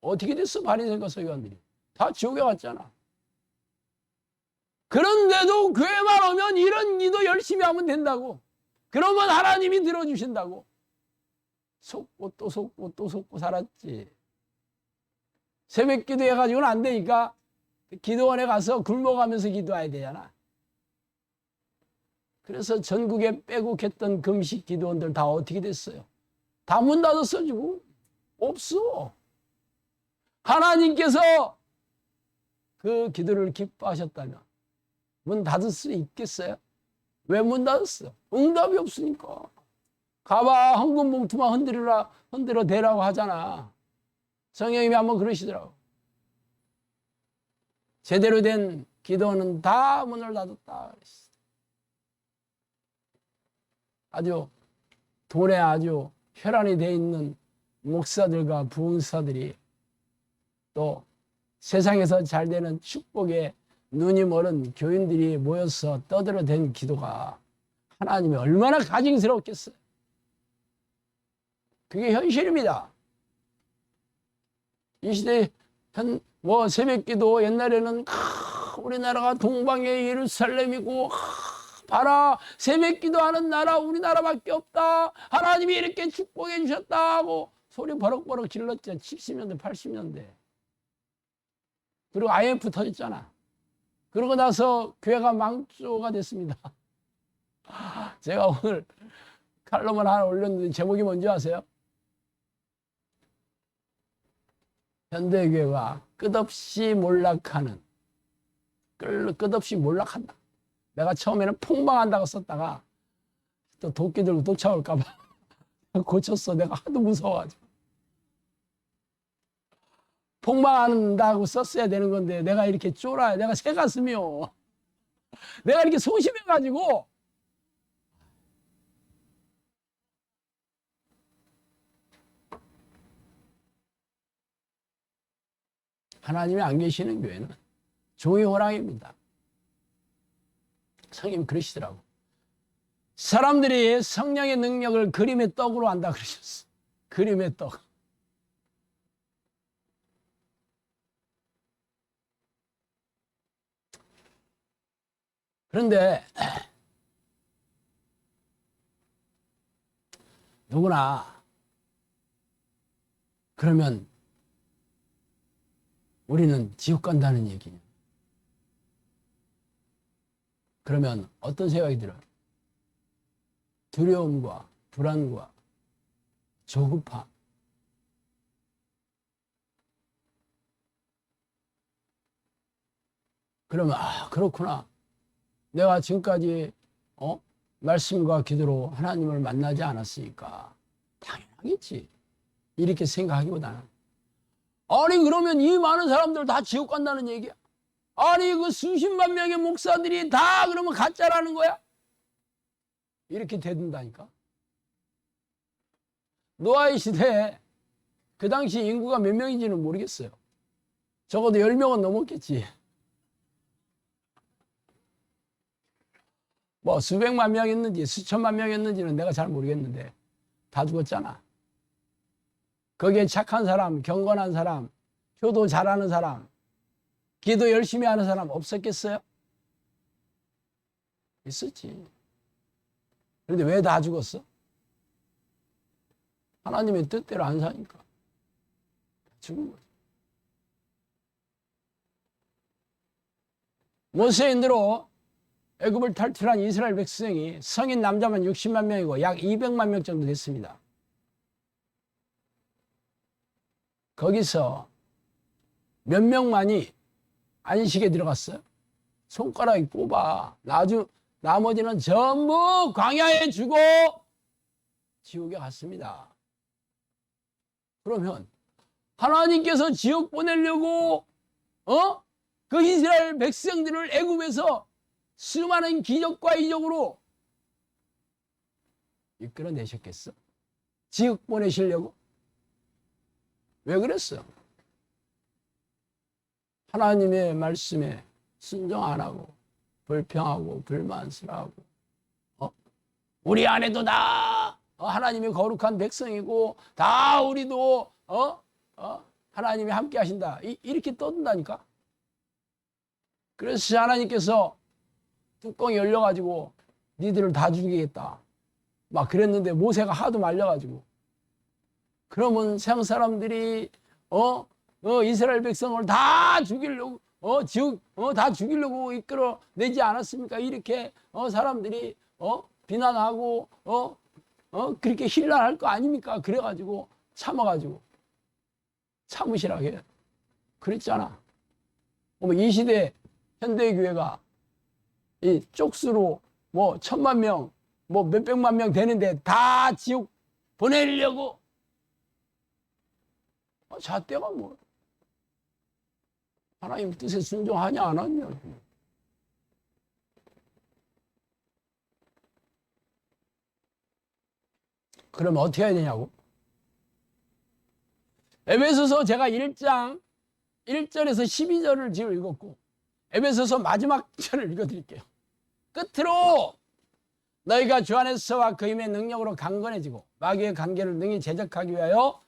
S1: 어떻게 됐어? 바리새인과 서기관들이 다 지옥에 갔잖아. 그런데도 교회만 오면 이런 기도 열심히 하면 된다고. 그러면 하나님이 들어주신다고. 속고 또 속고 또 속고 살았지. 새벽 기도해가지고는 안 되니까 기도원에 가서 굶어가면서 기도해야 되잖아. 그래서 전국에 빼곡했던 금식 기도원들 다 어떻게 됐어요? 다 문 닫았어 지금. 없어. 하나님께서 그 기도를 기뻐하셨다면 문 닫을 수 있겠어요? 왜 문 닫았어? 응답이 없으니까. 가봐 헌금 봉투만 흔들어 대라고 하잖아. 성령님이 한번 그러시더라고. 제대로 된 기도는 다 문을 닫았다. 아주 돈에 아주 혈안이 돼 있는 목사들과 부흥사들이 또 세상에서 잘 되는 축복에 눈이 멀은 교인들이 모여서 떠들어댄 기도가 하나님이 얼마나 가증스러웠겠어요. 그게 현실입니다. 이 시대 새벽기도 옛날에는 우리나라가 동방의 예루살렘이고 봐라 새벽기도 하는 나라 우리나라밖에 없다. 하나님이 이렇게 축복해 주셨다 하고 소리 버럭버럭 질렀죠. 70년대 80년대. 그리고 IMF 터졌잖아. 그러고 나서 교회가 망조가 됐습니다. 제가 오늘 칼럼을 하나 올렸는데 제목이 뭔지 아세요? 현대교회가 끝없이 몰락하는, 끝없이 몰락한다. 내가 처음에는 폭망한다고 썼다가 또 도끼들로 쫓아올까봐 고쳤어. 내가 하도 무서워가지고. 폭망한다고 썼어야 되는 건데 내가 이렇게 쫄아요. 내가 새 가슴이요. 내가 이렇게 소심해가지고 하나님이 안 계시는 교회는 종이 호랑입니다. 성님 그러시더라고. 사람들이 성령의 능력을 그림의 떡으로 한다 그러셨어. 그림의 떡. 그런데 누구나 그러면 우리는 지옥 간다는 얘기냐? 그러면 어떤 생각이 들어요? 두려움과 불안과 조급함. 그러면 그렇구나. 내가 지금까지 말씀과 기도로 하나님을 만나지 않았으니까 당연하겠지. 이렇게 생각하기보다는 아니 그러면 이 많은 사람들 다 지옥 간다는 얘기야? 아니 그 수십만 명의 목사들이 다 그러면 가짜라는 거야? 이렇게 되든다니까. 노아의 시대에 그 당시 인구가 몇 명인지는 모르겠어요. 적어도 10명은 넘었겠지. 뭐 수백만 명이었는지 수천만 명이었는지는 내가 잘 모르겠는데 다 죽었잖아. 거기에 착한 사람, 경건한 사람, 효도 잘하는 사람, 기도 열심히 하는 사람 없었겠어요? 있었지. 그런데 왜 다 죽었어? 하나님의 뜻대로 안 사니까 죽은 거죠. 모세의 인도로 애굽을 탈출한 이스라엘 백성이 성인 남자만 60만 명이고 약 200만 명 정도 됐습니다. 거기서 몇 명만이 안식에 들어갔어요? 손가락이 뽑아. 나머지는 전부 광야에 죽어 지옥에 갔습니다. 그러면 하나님께서 지옥 보내려고 그 이스라엘 백성들을 애굽에서 수많은 기적과 이적으로 이끌어내셨겠어? 지옥 보내시려고? 왜 그랬어? 하나님의 말씀에 순종 안 하고 불평하고 불만스러워하고 우리 안에도 다 하나님이 거룩한 백성이고 다 우리도 하나님이 함께 하신다 이렇게 떠든다니까. 그래서 하나님께서 뚜껑이 열려가지고 니들을 다 죽이겠다 막 그랬는데 모세가 하도 말려가지고 그러면 세상 사람들이 이스라엘 백성을 다 죽이려고 다 죽이려고 이끌어내지 않았습니까? 이렇게 사람들이 비난하고 그렇게 힐난할 거 아닙니까? 그래가지고 참아가지고 참으시라고 해. 그랬잖아. 이 시대 현대교회가 이 쪽수로 뭐 1000만 명, 뭐 몇백만 명 되는데 다 지옥 보내려고 잣대가 뭐 하나님 뜻에 순종하냐 안 하냐. 그러면 어떻게 해야 되냐고. 에베소서 제가 1장 1절에서 12절을 지금 읽었고 에베소서 마지막 절을 읽어드릴게요. 끝으로 너희가 주 안에서와 그 힘의 능력으로 강건해지고 마귀의 관계를 능히 제적하기 위하여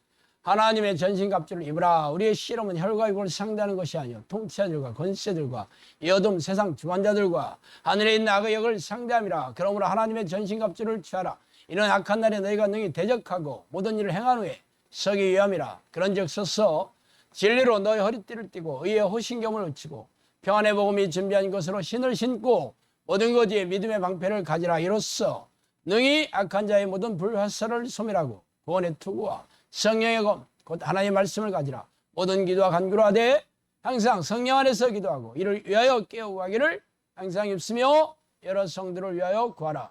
S1: 하나님의 전신갑주를 입으라. 우리의 씨름은 혈과 육을 상대하는 것이 아니요 통치자들과 권세들과 이 어둠 세상 주관자들과 하늘에 있는 악의 역을 상대함이라. 그러므로 하나님의 전신갑주를 취하라. 이런 악한 날에 너희가 능히 대적하고 모든 일을 행한 후에 서기 위함이라. 그런즉 서서 진리로 너희 허리띠를 띠고 의의 호신경을 얻치고 평안의 복음이 준비한 것으로 신을 신고 모든 것 위에 믿음의 방패를 가지라. 이로써 능히 악한 자의 모든 불화살을 소멸하고 구원의 투구와 성령의 검 곧 하나님의 말씀을 가지라. 모든 기도와 간구로 하되 항상 성령 안에서 기도하고 이를 위하여 깨우고 하기를 항상 입으며 여러 성들을 위하여 구하라.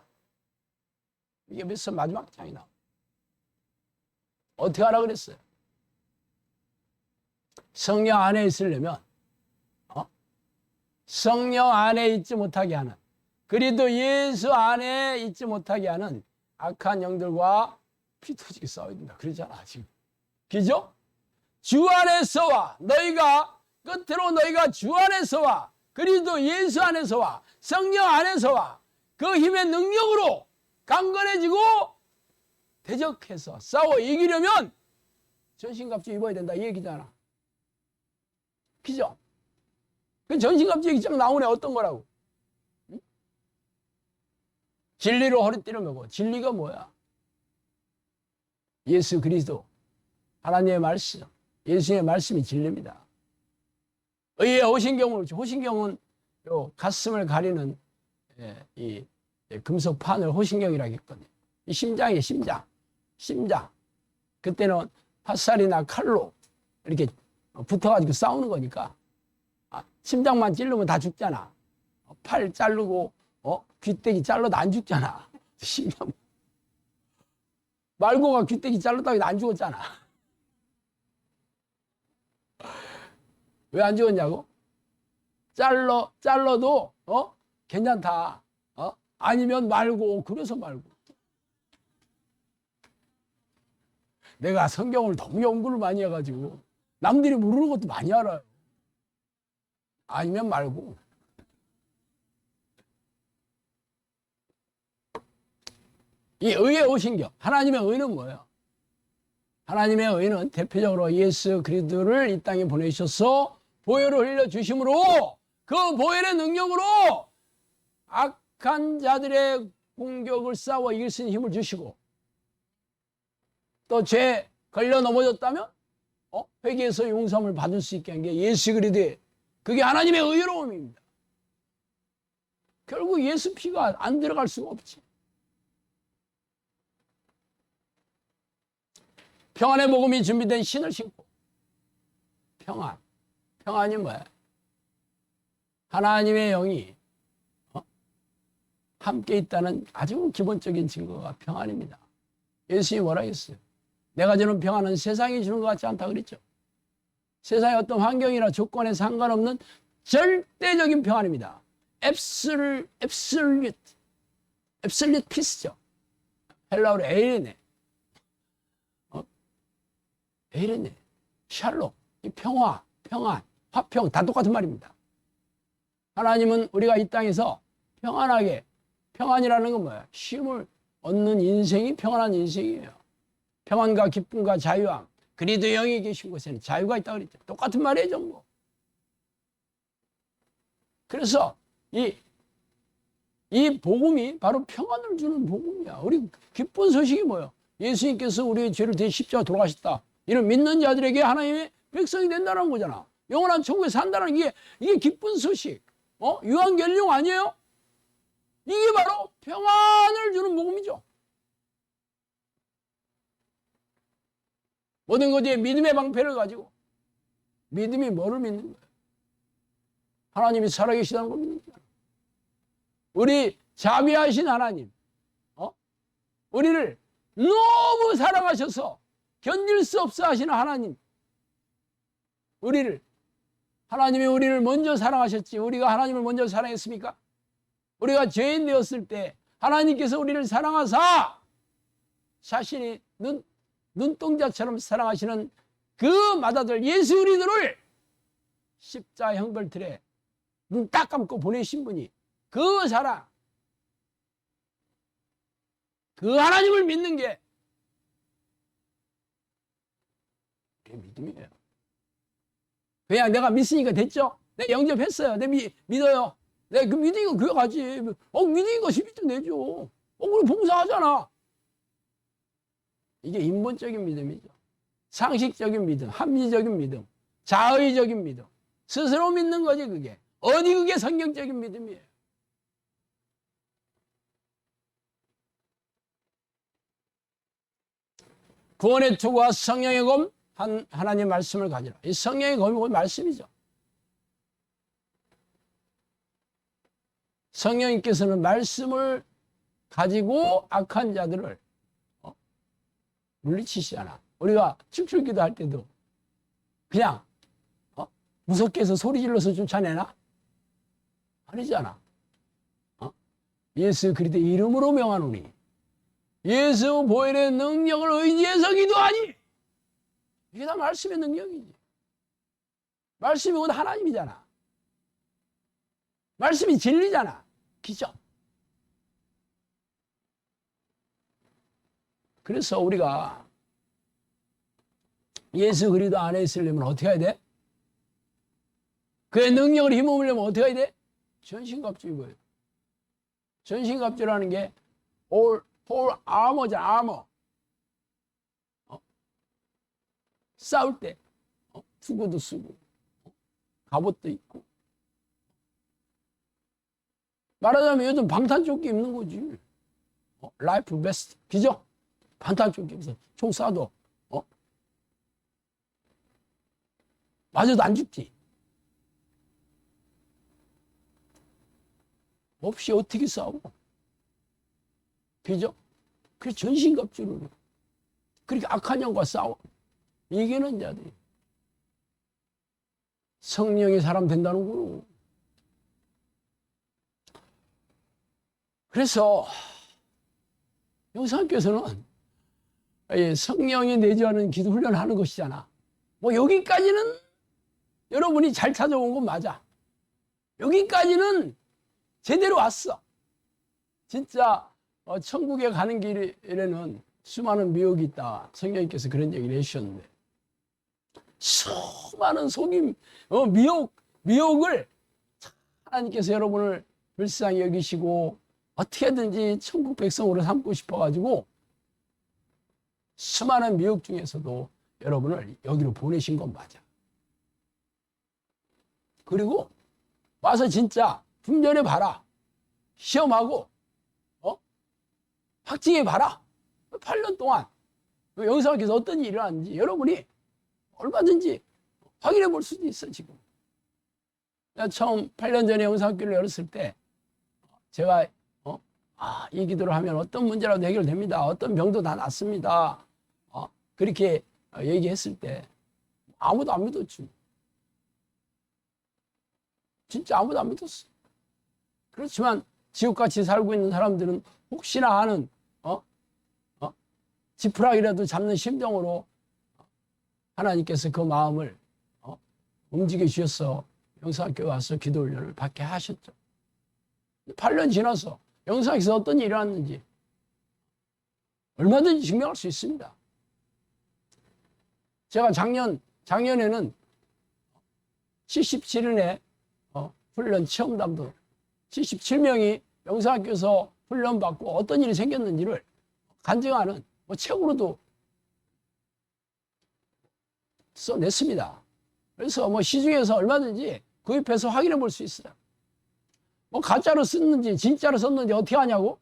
S1: 이게 벌써 마지막 장이 나옵니다. 어떻게 하라 그랬어요? 성령 안에 있으려면 성령 안에 있지 못하게 하는, 그리도 예수 안에 있지 못하게 하는 악한 영들과 피 터지게 싸워야 된다 그러잖아 지금. 그죠? 주 안에서와 너희가 끝으로 너희가 주 안에서와 그리도 예수 안에서와 성령 안에서와 그 힘의 능력으로 강건해지고 대적해서 싸워 이기려면 전신갑주 입어야 된다 이 얘기잖아. 그죠? 그 전신갑주 얘기 쫙 나오네. 어떤 거라고? 응? 진리로 허리띠를 메고. 진리가 뭐야? 예수 그리스도 하나님의 말씀, 예수의 말씀이 진리입니다. 의의 호신경을, 호신경은 요 가슴을 가리는 이 금속 판을 호신경이라고 했거든요. 이 심장이에요, 심장. 그때는 화살이나 칼로 이렇게 붙어가지고 싸우는 거니까 심장만 찌르면 다 죽잖아. 팔 자르고 귀때기 잘라도 안 죽잖아. 심장 말고가 귀때기 잘랐다고 해도 안 죽었잖아. 왜 안 죽었냐고? 잘라도 괜찮다. 아니면 말고. 그래서 말고. 내가 성경을 너무 연구를 많이 해가지고 남들이 모르는 것도 많이 알아요. 아니면 말고. 이 의의 호신경, 하나님의 의는 뭐예요? 하나님의 의는 대표적으로 예수 그리스도를 이 땅에 보내셔서 보혈을 흘려주심으로 그 보혈의 능력으로 악한 자들의 공격을 싸워 이길 수 있는 힘을 주시고, 또 죄 걸려 넘어졌다면 회개해서 용서함을 받을 수 있게 한 게 예수 그리스도의, 그게 하나님의 의로움입니다. 결국 예수 피가 안 들어갈 수가 없지. 평안의 복음이 준비된 신을 신고. 평안이 뭐야? 하나님의 영이 함께 있다는 아주 기본적인 증거가 평안입니다. 예수님이 뭐라 했어요? 내가 주는 평안은 세상이 주는 것 같지 않다 그랬죠. 세상의 어떤 환경이나 조건에 상관없는 절대적인 평안입니다. absolute peace죠. 헬라어로 에이레네. 에이레네. 샬롬. 이 평화, 평안, 화평 다 똑같은 말입니다. 하나님은 우리가 이 땅에서 평안하게, 평안이라는 건 뭐야? 쉼을 얻는 인생이 평안한 인생이에요. 평안과 기쁨과 자유함. 그리도 영이 계신 곳에는 자유가 있다고 그랬죠. 똑같은 말이에요, 전부. 그래서 이 복음이 바로 평안을 주는 복음이야. 우리 기쁜 소식이 뭐예요? 예수님께서 우리의 죄를 대신 십자가 돌아가셨다. 이런 믿는 자들에게 하나님의 백성이 된다는 거잖아. 영원한 천국에 산다는 이게 기쁜 소식. 유한결령 아니에요? 이게 바로 평안을 주는 복음이죠. 모든 것에 믿음의 방패를 가지고. 믿음이 뭐를 믿는 거예요? 하나님이 살아계시다는 걸 믿는 거예요. 우리 자비하신 하나님, 우리를 너무 사랑하셔서 견딜 수 없어 하시는 하나님, 하나님이 우리를 먼저 사랑하셨지 우리가 하나님을 먼저 사랑했습니까? 우리가 죄인 되었을 때 하나님께서 우리를 사랑하사 자신이 눈동자처럼 사랑하시는 그 맏아들 예수 그리스도를 십자 형벌틀에 눈 딱 감고 보내신 분이 그 사랑, 그 하나님을 믿는 게 믿음이에요. 그냥 내가 믿으니까 됐죠? 내가 영접했어요. 내가 믿어요. 내가 그 믿으니까 교회 가지. 믿으니까 12주 내죠. 그럼 봉사하잖아. 이게 인본적인 믿음이죠. 상식적인 믿음, 합리적인 믿음, 자의적인 믿음. 스스로 믿는 거지, 그게. 어디 그게 성경적인 믿음이에요. 구원의 투구와 성령의 검, 하나님 말씀을 가지라. 이 성령의 검이 말씀이죠. 성령님께서는 말씀을 가지고 악한 자들을 물리치시잖아. 우리가 축출기도 할 때도 그냥 무섭게 해서 소리 질러서 쫓아내나? 아니잖아. 예수 그리스도의 이름으로 명하노니 예수 보혈의 능력을 의지해서 기도하니. 이게 다 말씀의 능력이지. 말씀이 곧 하나님이잖아. 말씀이 진리잖아. 그죠? 그래서 우리가 예수 그리스도 안에 있으려면 어떻게 해야 돼? 그의 능력을 힘입으려면 어떻게 해야 돼? 전신갑주 입어요. 전신갑주라는 게 폴 아머잖아. 아머. 싸울 때 투구도 쓰고 갑옷도 입고. 말하자면 요즘 방탄조끼 입는 거지. 라이프 베스트. 그죠? 방탄조끼 입어서 총 쏴도 맞아도 안 죽지. 없이 어떻게 싸워? 그죠? 그래서 전신갑주를 그렇게 악한 영과 싸워. 이기는 자들이 성령의 사람 된다는 거요. 그래서 영상교에서는 성령이 내주하는 기도 훈련을 하는 것이잖아. 여기까지는 여러분이 잘 찾아온 건 맞아. 여기까지는 제대로 왔어. 진짜 천국에 가는 길에는 수많은 미혹이 있다. 성령님께서 그런 얘기를 해주셨는데 수많은 속임, 미혹을 하나님께서 여러분을 불쌍히 여기시고 어떻게든지 천국 백성으로 삼고 싶어가지고 수많은 미혹 중에서도 여러분을 여기로 보내신 건 맞아. 그리고 와서 진짜 훈련해 봐라. 시험하고 확증해 봐라. 8년 동안 영상에서 어떤 일이 일어났는지 여러분이 얼마든지 확인해 볼 수도 있어. 지금 내가 처음 8년 전에 영상학교를 열었을 때 제가 이 기도를 하면 어떤 문제라도 해결됩니다. 어떤 병도 다 낫습니다. 그렇게 얘기했을 때 아무도 안 믿었지. 진짜 아무도 안 믿었어. 그렇지만 지옥같이 살고 있는 사람들은 혹시나 하는 지푸라기라도 잡는 심정으로 하나님께서 그 마음을 움직여 주셔서 영상학교에 와서 기도 훈련을 받게 하셨죠. 8년 지나서 영상에서 어떤 일이 일어났는지 얼마든지 증명할 수 있습니다. 제가 작년에는 77인의 훈련 체험담도 77명이 영상학교에서 훈련받고 어떤 일이 생겼는지를 간증하는 책으로도 써냈습니다. 그래서 시중에서 얼마든지 구입해서 확인해 볼 수 있어요. 가짜로 썼는지 진짜로 썼는지 어떻게 하냐고?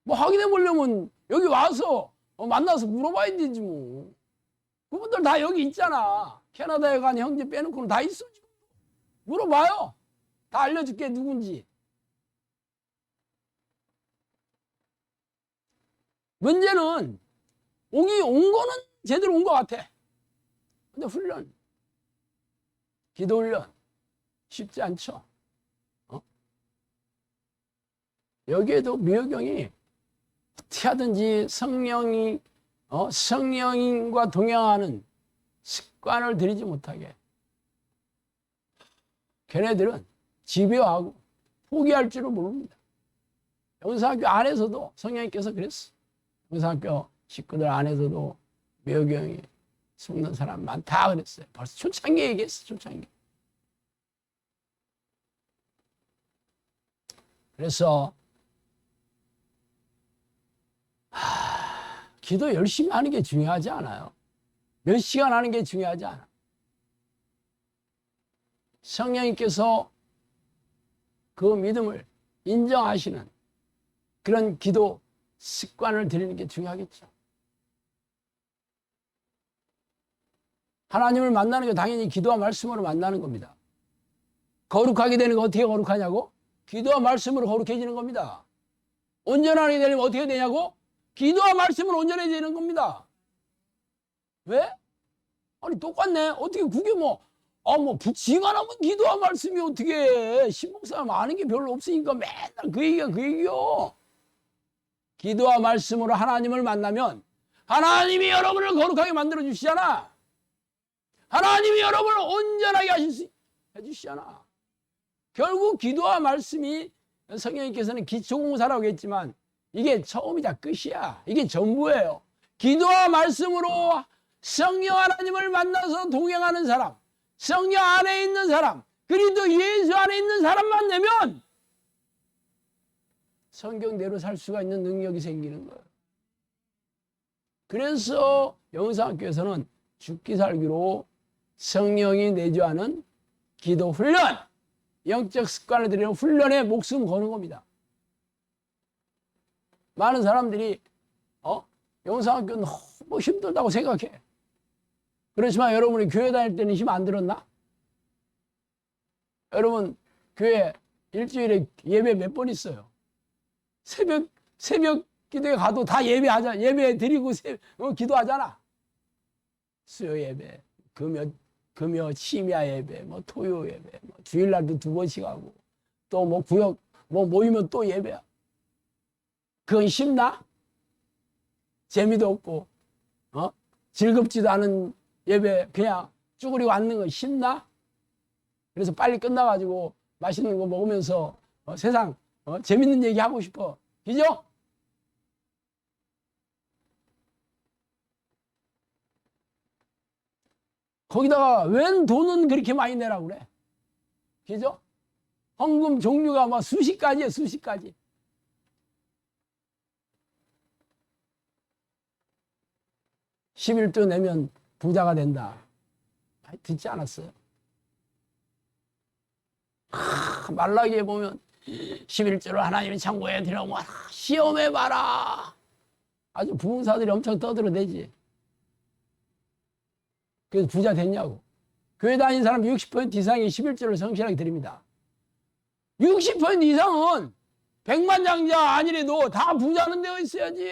S1: 확인해 보려면 여기 와서 만나서 물어봐야 되지 뭐. 그분들 다 여기 있잖아. 캐나다에 간 형제 빼놓고는 다 있어 지금. 물어봐요. 다 알려줄게 누군지. 문제는 온 거는 제대로 온 것 같아. 근데 기도 훈련 쉽지 않죠. 여기에도 미호경이 어떻게 하든지 성령님과 동행하는 습관을 들이지 못하게 걔네들은 집요하고 포기할 줄을 모릅니다. 영상학교 안에서도 성령님께서 그랬어. 영상학교 식구들 안에서도 묘경이 숨는 사람 많다 그랬어요. 벌써 초창기 얘기했어. 초창기. 그래서 기도 열심히 하는 게 중요하지 않아요. 몇 시간 하는 게 중요하지 않아. 성령님께서 그 믿음을 인정하시는 그런 기도 습관을 들이는 게 중요하겠죠. 하나님을 만나는 게 당연히 기도와 말씀으로 만나는 겁니다. 거룩하게 되는 거 어떻게 거룩하냐고? 기도와 말씀으로 거룩해지는 겁니다. 온전하게 되려면 어떻게 되냐고? 기도와 말씀으로 온전해지는 겁니다. 왜? 아니 똑같네. 어떻게 그게 지가 나면 기도와 말씀이 어떻게 해. 신목사람 아는 게 별로 없으니까 맨날 그 얘기요. 기도와 말씀으로 하나님을 만나면 하나님이 여러분을 거룩하게 만들어 주시잖아. 하나님이 여러분을 온전하게 해주시잖아. 결국 기도와 말씀이 성령님께서는 기초공사라고 했지만 이게 처음이자 끝이야. 이게 전부예요. 기도와 말씀으로 성령 하나님을 만나서 동행하는 사람, 성령 안에 있는 사람, 그리스도 예수 안에 있는 사람만 되면 성경대로 살 수가 있는 능력이 생기는 거예요. 그래서 영상학교에서는 죽기 살기로 성령이 내주하는 기도 훈련, 영적 습관을 들이는 훈련에 목숨 거는 겁니다. 많은 사람들이 영상학교 너무 힘들다고 생각해. 그렇지만 여러분이 교회 다닐 때는 힘 안 들었나? 여러분 교회 일주일에 예배 몇 번 있어요? 새벽 기도에 가도 다 예배하자. 예배 드리고 기도하잖아. 수요 예배, 금요 심야 예배, 토요 예배, 주일날도 2번씩 하고, 또 구역 모이면 또 예배야. 그건 쉽나? 재미도 없고, 즐겁지도 않은 예배 그냥 쭈그리고 앉는 건 쉽나? 그래서 빨리 끝나가지고 맛있는 거 먹으면서 세상 재밌는 얘기 하고 싶어. 그죠? 거기다가 웬 돈은 그렇게 많이 내라고 그래. 그죠? 헌금 종류가 수십 가지야, 수십 가지. (11조) 내면 부자가 된다. 듣지 않았어요? 말라기에 보면 11조를 하나님의 창고에 들어오고 시험해봐라. 아주 부흥사들이 엄청 떠들어대지. 그래서 부자 됐냐고. 교회 다니는 사람 60% 이상이 11조를 성실하게 드립니다. 60% 이상은 백만장자 아니래도 다 부자는 되어 있어야지.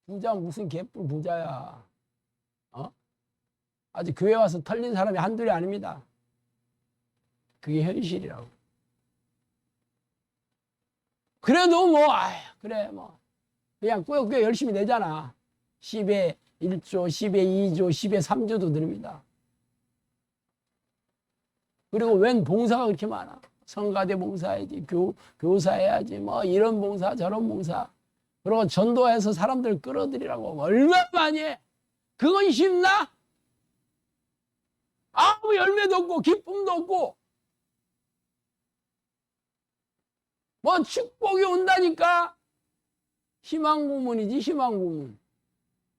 S1: 부자 무슨 개뿔 부자야. 아직 교회 와서 털린 사람이 한둘이 아닙니다. 그게 현실이라고. 그래도 그래 그냥 꾸역꾸역 열심히 내잖아. 10에 1조, 10에 2조, 10에 3조도 드립니다. 그리고 웬 봉사가 그렇게 많아. 성가대 봉사해야지, 교사해야지, 이런 봉사 저런 봉사. 그리고 전도해서 사람들 끌어들이라고 얼마나 많이 해. 그건 쉽나? 아무 열매도 없고 기쁨도 없고 축복이 온다니까. 희망고문이지, 희망고문.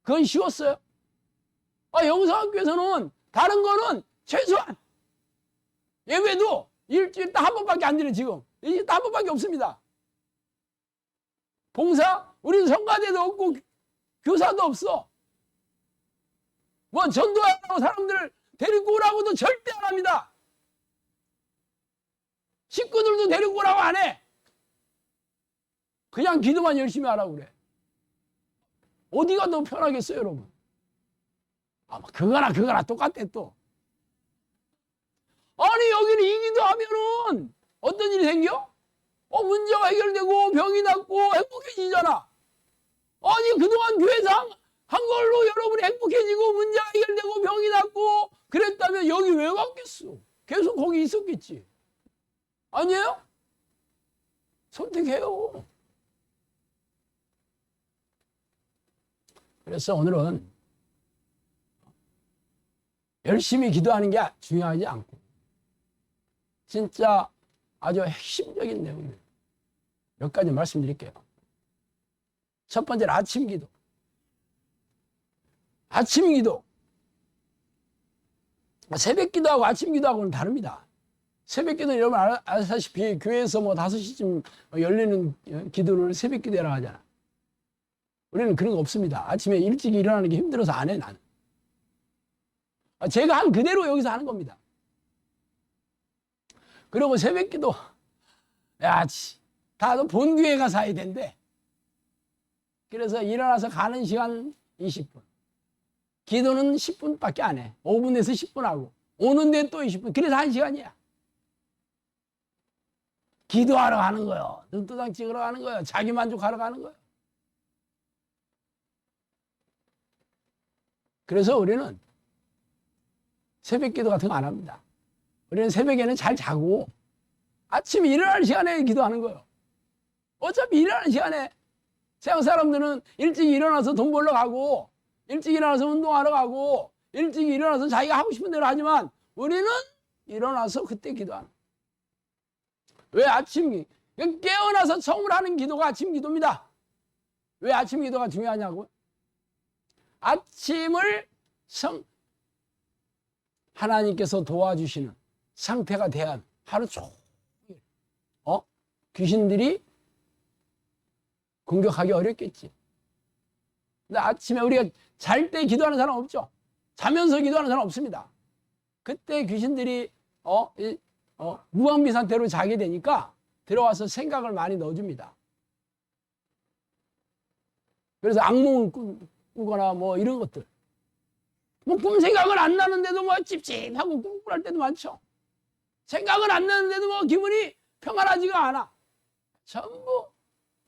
S1: 그건 쉬웠어요. 영상학교에서는 다른 거는 최소한 예배도 일주일에 딱 한 번밖에 안 드려. 지금 일주일에 딱 한 번밖에 없습니다. 봉사? 우리는 성가대도 없고 교사도 없어. 전도하라고 사람들을 데리고 오라고도 절대 안 합니다. 식구들도 데리고 오라고 안 해. 그냥 기도만 열심히 하라고 그래. 어디가 더 편하겠어요, 여러분? 그거나 똑같대 또. 아니 여기는 이 기도하면은 어떤 일이 생겨? 문제가 해결되고 병이 낫고 행복해지잖아. 아니 그동안 교회에서 한 걸로 여러분이 행복해지고 문제가 해결되고 병이 낫고 그랬다면 여기 왜 왔겠어? 계속 복이 있었겠지. 아니에요? 선택해요. 그래서 오늘은 열심히 기도하는 게 중요하지 않고 진짜 아주 핵심적인 내용입니다. 몇 가지 말씀드릴게요. 첫 번째는 아침 기도. 아침 기도. 새벽 기도하고 아침 기도하고는 다릅니다. 새벽 기도는 여러분 아시다시피 교회에서 뭐 5시쯤 열리는 기도를 새벽 기도라고 하잖아. 우리는 그런 거 없습니다. 아침에 일찍 일어나는 게 힘들어서 안 해, 나는. 제가 한 그대로 여기서 하는 겁니다. 그리고 새벽 기도, 야, 다들 본교회 가서 해야 된대. 그래서 일어나서 가는 시간 20분. 기도는 10분밖에 안 해. 5분에서 10분 하고. 오는데 또 20분. 그래서 1시간이야. 기도하러 가는 거요. 눈도장 찍으러 가는 거요. 자기 만족하러 가는 거요. 그래서 우리는 새벽 기도 같은 거 안 합니다. 우리는 새벽에는 잘 자고 아침에 일어날 시간에 기도하는 거예요. 어차피 일어나는 시간에 세상 사람들은 일찍 일어나서 돈 벌러 가고 일찍 일어나서 운동하러 가고 일찍 일어나서 자기가 하고 싶은 대로 하지만 우리는 일어나서 그때 기도하는 거예요. 왜 아침 깨어나서 처음으로 하는 기도가 아침 기도입니다. 왜 아침 기도가 중요하냐고요? 아침을 하나님께서 도와주시는 상태가 돼야 하루 종일 귀신들이 공격하기 어렵겠지. 근데 아침에 우리가 잘 때 기도하는 사람 없죠? 자면서 기도하는 사람 없습니다. 그때 귀신들이 무방비 상태로 자게 되니까 들어와서 생각을 많이 넣어줍니다. 그래서 악몽을 꾸거나 뭐 이런 것들. 뭐 꿈 생각은 안 나는데도 뭐 찝찝하고 꿀꿀할 때도 많죠. 생각은 안 나는데도 뭐 기분이 평안하지가 않아. 전부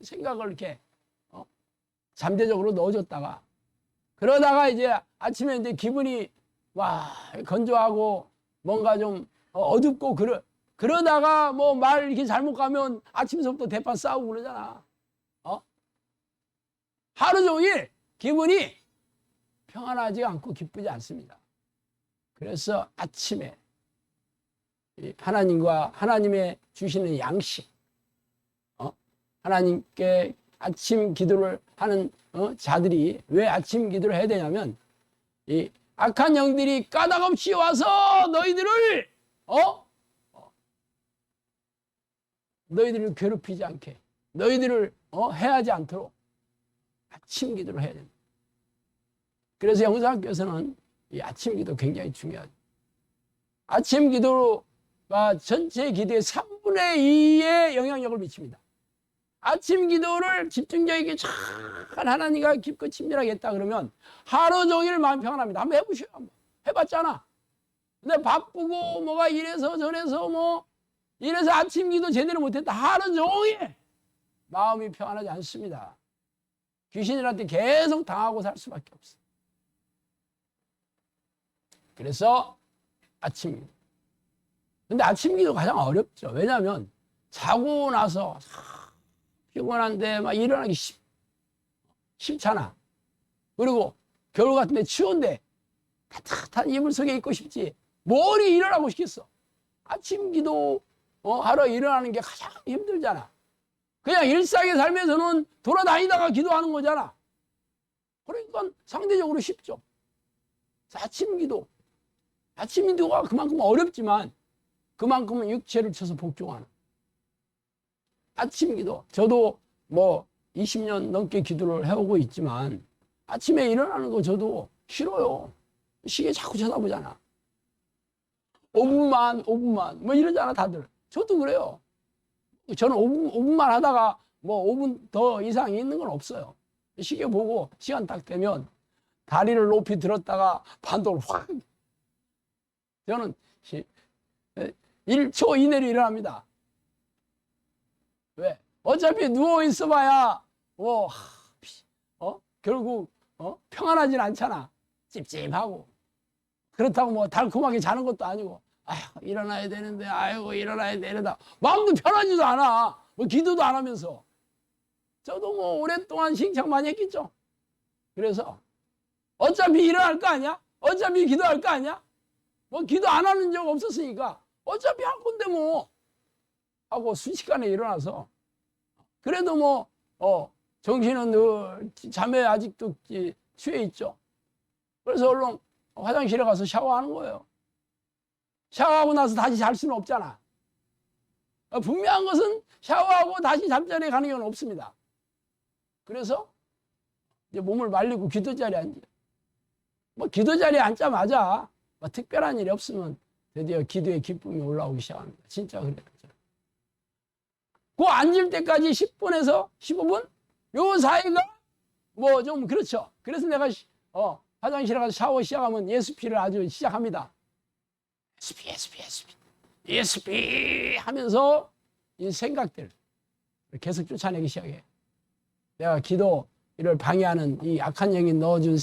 S1: 생각을 이렇게 잠재적으로 넣어줬다가 그러다가 이제 아침에 이제 기분이 와 건조하고 뭔가 좀 어둡고 그러다가 뭐 말 이렇게 잘못 가면 아침서부터 대판 싸우고 그러잖아. 하루 종일 기분이 평안하지 않고 기쁘지 않습니다. 그래서 아침에 하나님과 하나님의 주시는 양식, 하나님께 아침 기도를 하는 자들이 왜 아침 기도를 해야 되냐면 이 악한 영들이 까닭없이 와서 너희들을 괴롭히지 않게 너희들을 해하지 않도록 아침 기도를 해야 됩니다. 그래서 영사학교에서는 이 아침 기도 굉장히 중요하죠. 아침 기도가 전체 기도의 3분의 2의 영향력을 미칩니다. 아침 기도를 집중력 있게 잘 하나님과 깊고 친밀하게 했다 그러면 하루 종일 마음 평안합니다. 한번 해보시오. 한번. 해봤잖아. 근데 바쁘고 뭐가 이래서 저래서 뭐 이래서 아침 기도 제대로 못했다. 하루 종일 마음이 평안하지 않습니다. 귀신들한테 계속 당하고 살 수밖에 없어. 그래서 아침 기도. 근데 아침 기도 가장 어렵죠. 왜냐하면 자고 나서 피곤한데 막 일어나기 싫잖아. 그리고 겨울 같은데 추운데 따뜻한 이불 속에 있고 싶지. 머리 일어나고 싶겠어. 아침 기도 하러 일어나는 게 가장 힘들잖아. 그냥 일상에 살면서는 돌아다니다가 기도하는 거잖아. 그러니까 상대적으로 쉽죠. 아침 기도가 그만큼 어렵지만 그만큼은 육체를 쳐서 복종하는. 아침 기도. 저도 뭐 20년 넘게 기도를 해오고 있지만 아침에 일어나는 거 저도 싫어요. 시계 자꾸 쳐다보잖아. 5분만 뭐 이러잖아 다들. 저도 그래요. 저는 5분만 하다가 뭐 5분 더 이상 있는 건 없어요. 시계 보고 시간 딱 되면 다리를 높이 들었다가 반동을 확. 저는 1초 이내로 일어납니다. 왜? 어차피 누워 있어봐야 결국 평안하진 않잖아. 찝찝하고. 그렇다고 뭐 달콤하게 자는 것도 아니고 아이고, 일어나야 되는데, 아이고, 일어나야 되는다. 마음도 편하지도 않아. 뭐 기도도 안 하면서. 저도 뭐 오랫동안 칭찬 많이 했겠죠. 그래서 어차피 일어날 거 아니야? 어차피 기도할 거 아니야? 뭐 기도 안 하는 적 없었으니까 어차피 할 건데 뭐 하고 순식간에 일어나서 그래도 뭐 정신은 늘 잠에 아직도 취해 있죠. 그래서 얼른 화장실에 가서 샤워하는 거예요. 샤워하고 나서 다시 잘 수는 없잖아. 분명한 것은 샤워하고 다시 잠자리에 가는 경우는 없습니다. 그래서 이제 몸을 말리고 기도 자리에 앉아. 뭐 기도 자리에 앉자마자 뭐 특별한 일이 없으면 드디어 기도의 기쁨이 올라오기 시작합니다. 진짜 그래요. 그 앉을 때까지 10분에서 15분? 요 사이가 뭐 좀 그렇죠. 그래서 내가 화장실에 가서 샤워 시작하면 예수피를 아주 시작합니다. 예수피 하면서 이 생각들 계속 쫓아내기 시작해. 내가 기도를 방해하는 이 악한 영이 넣어준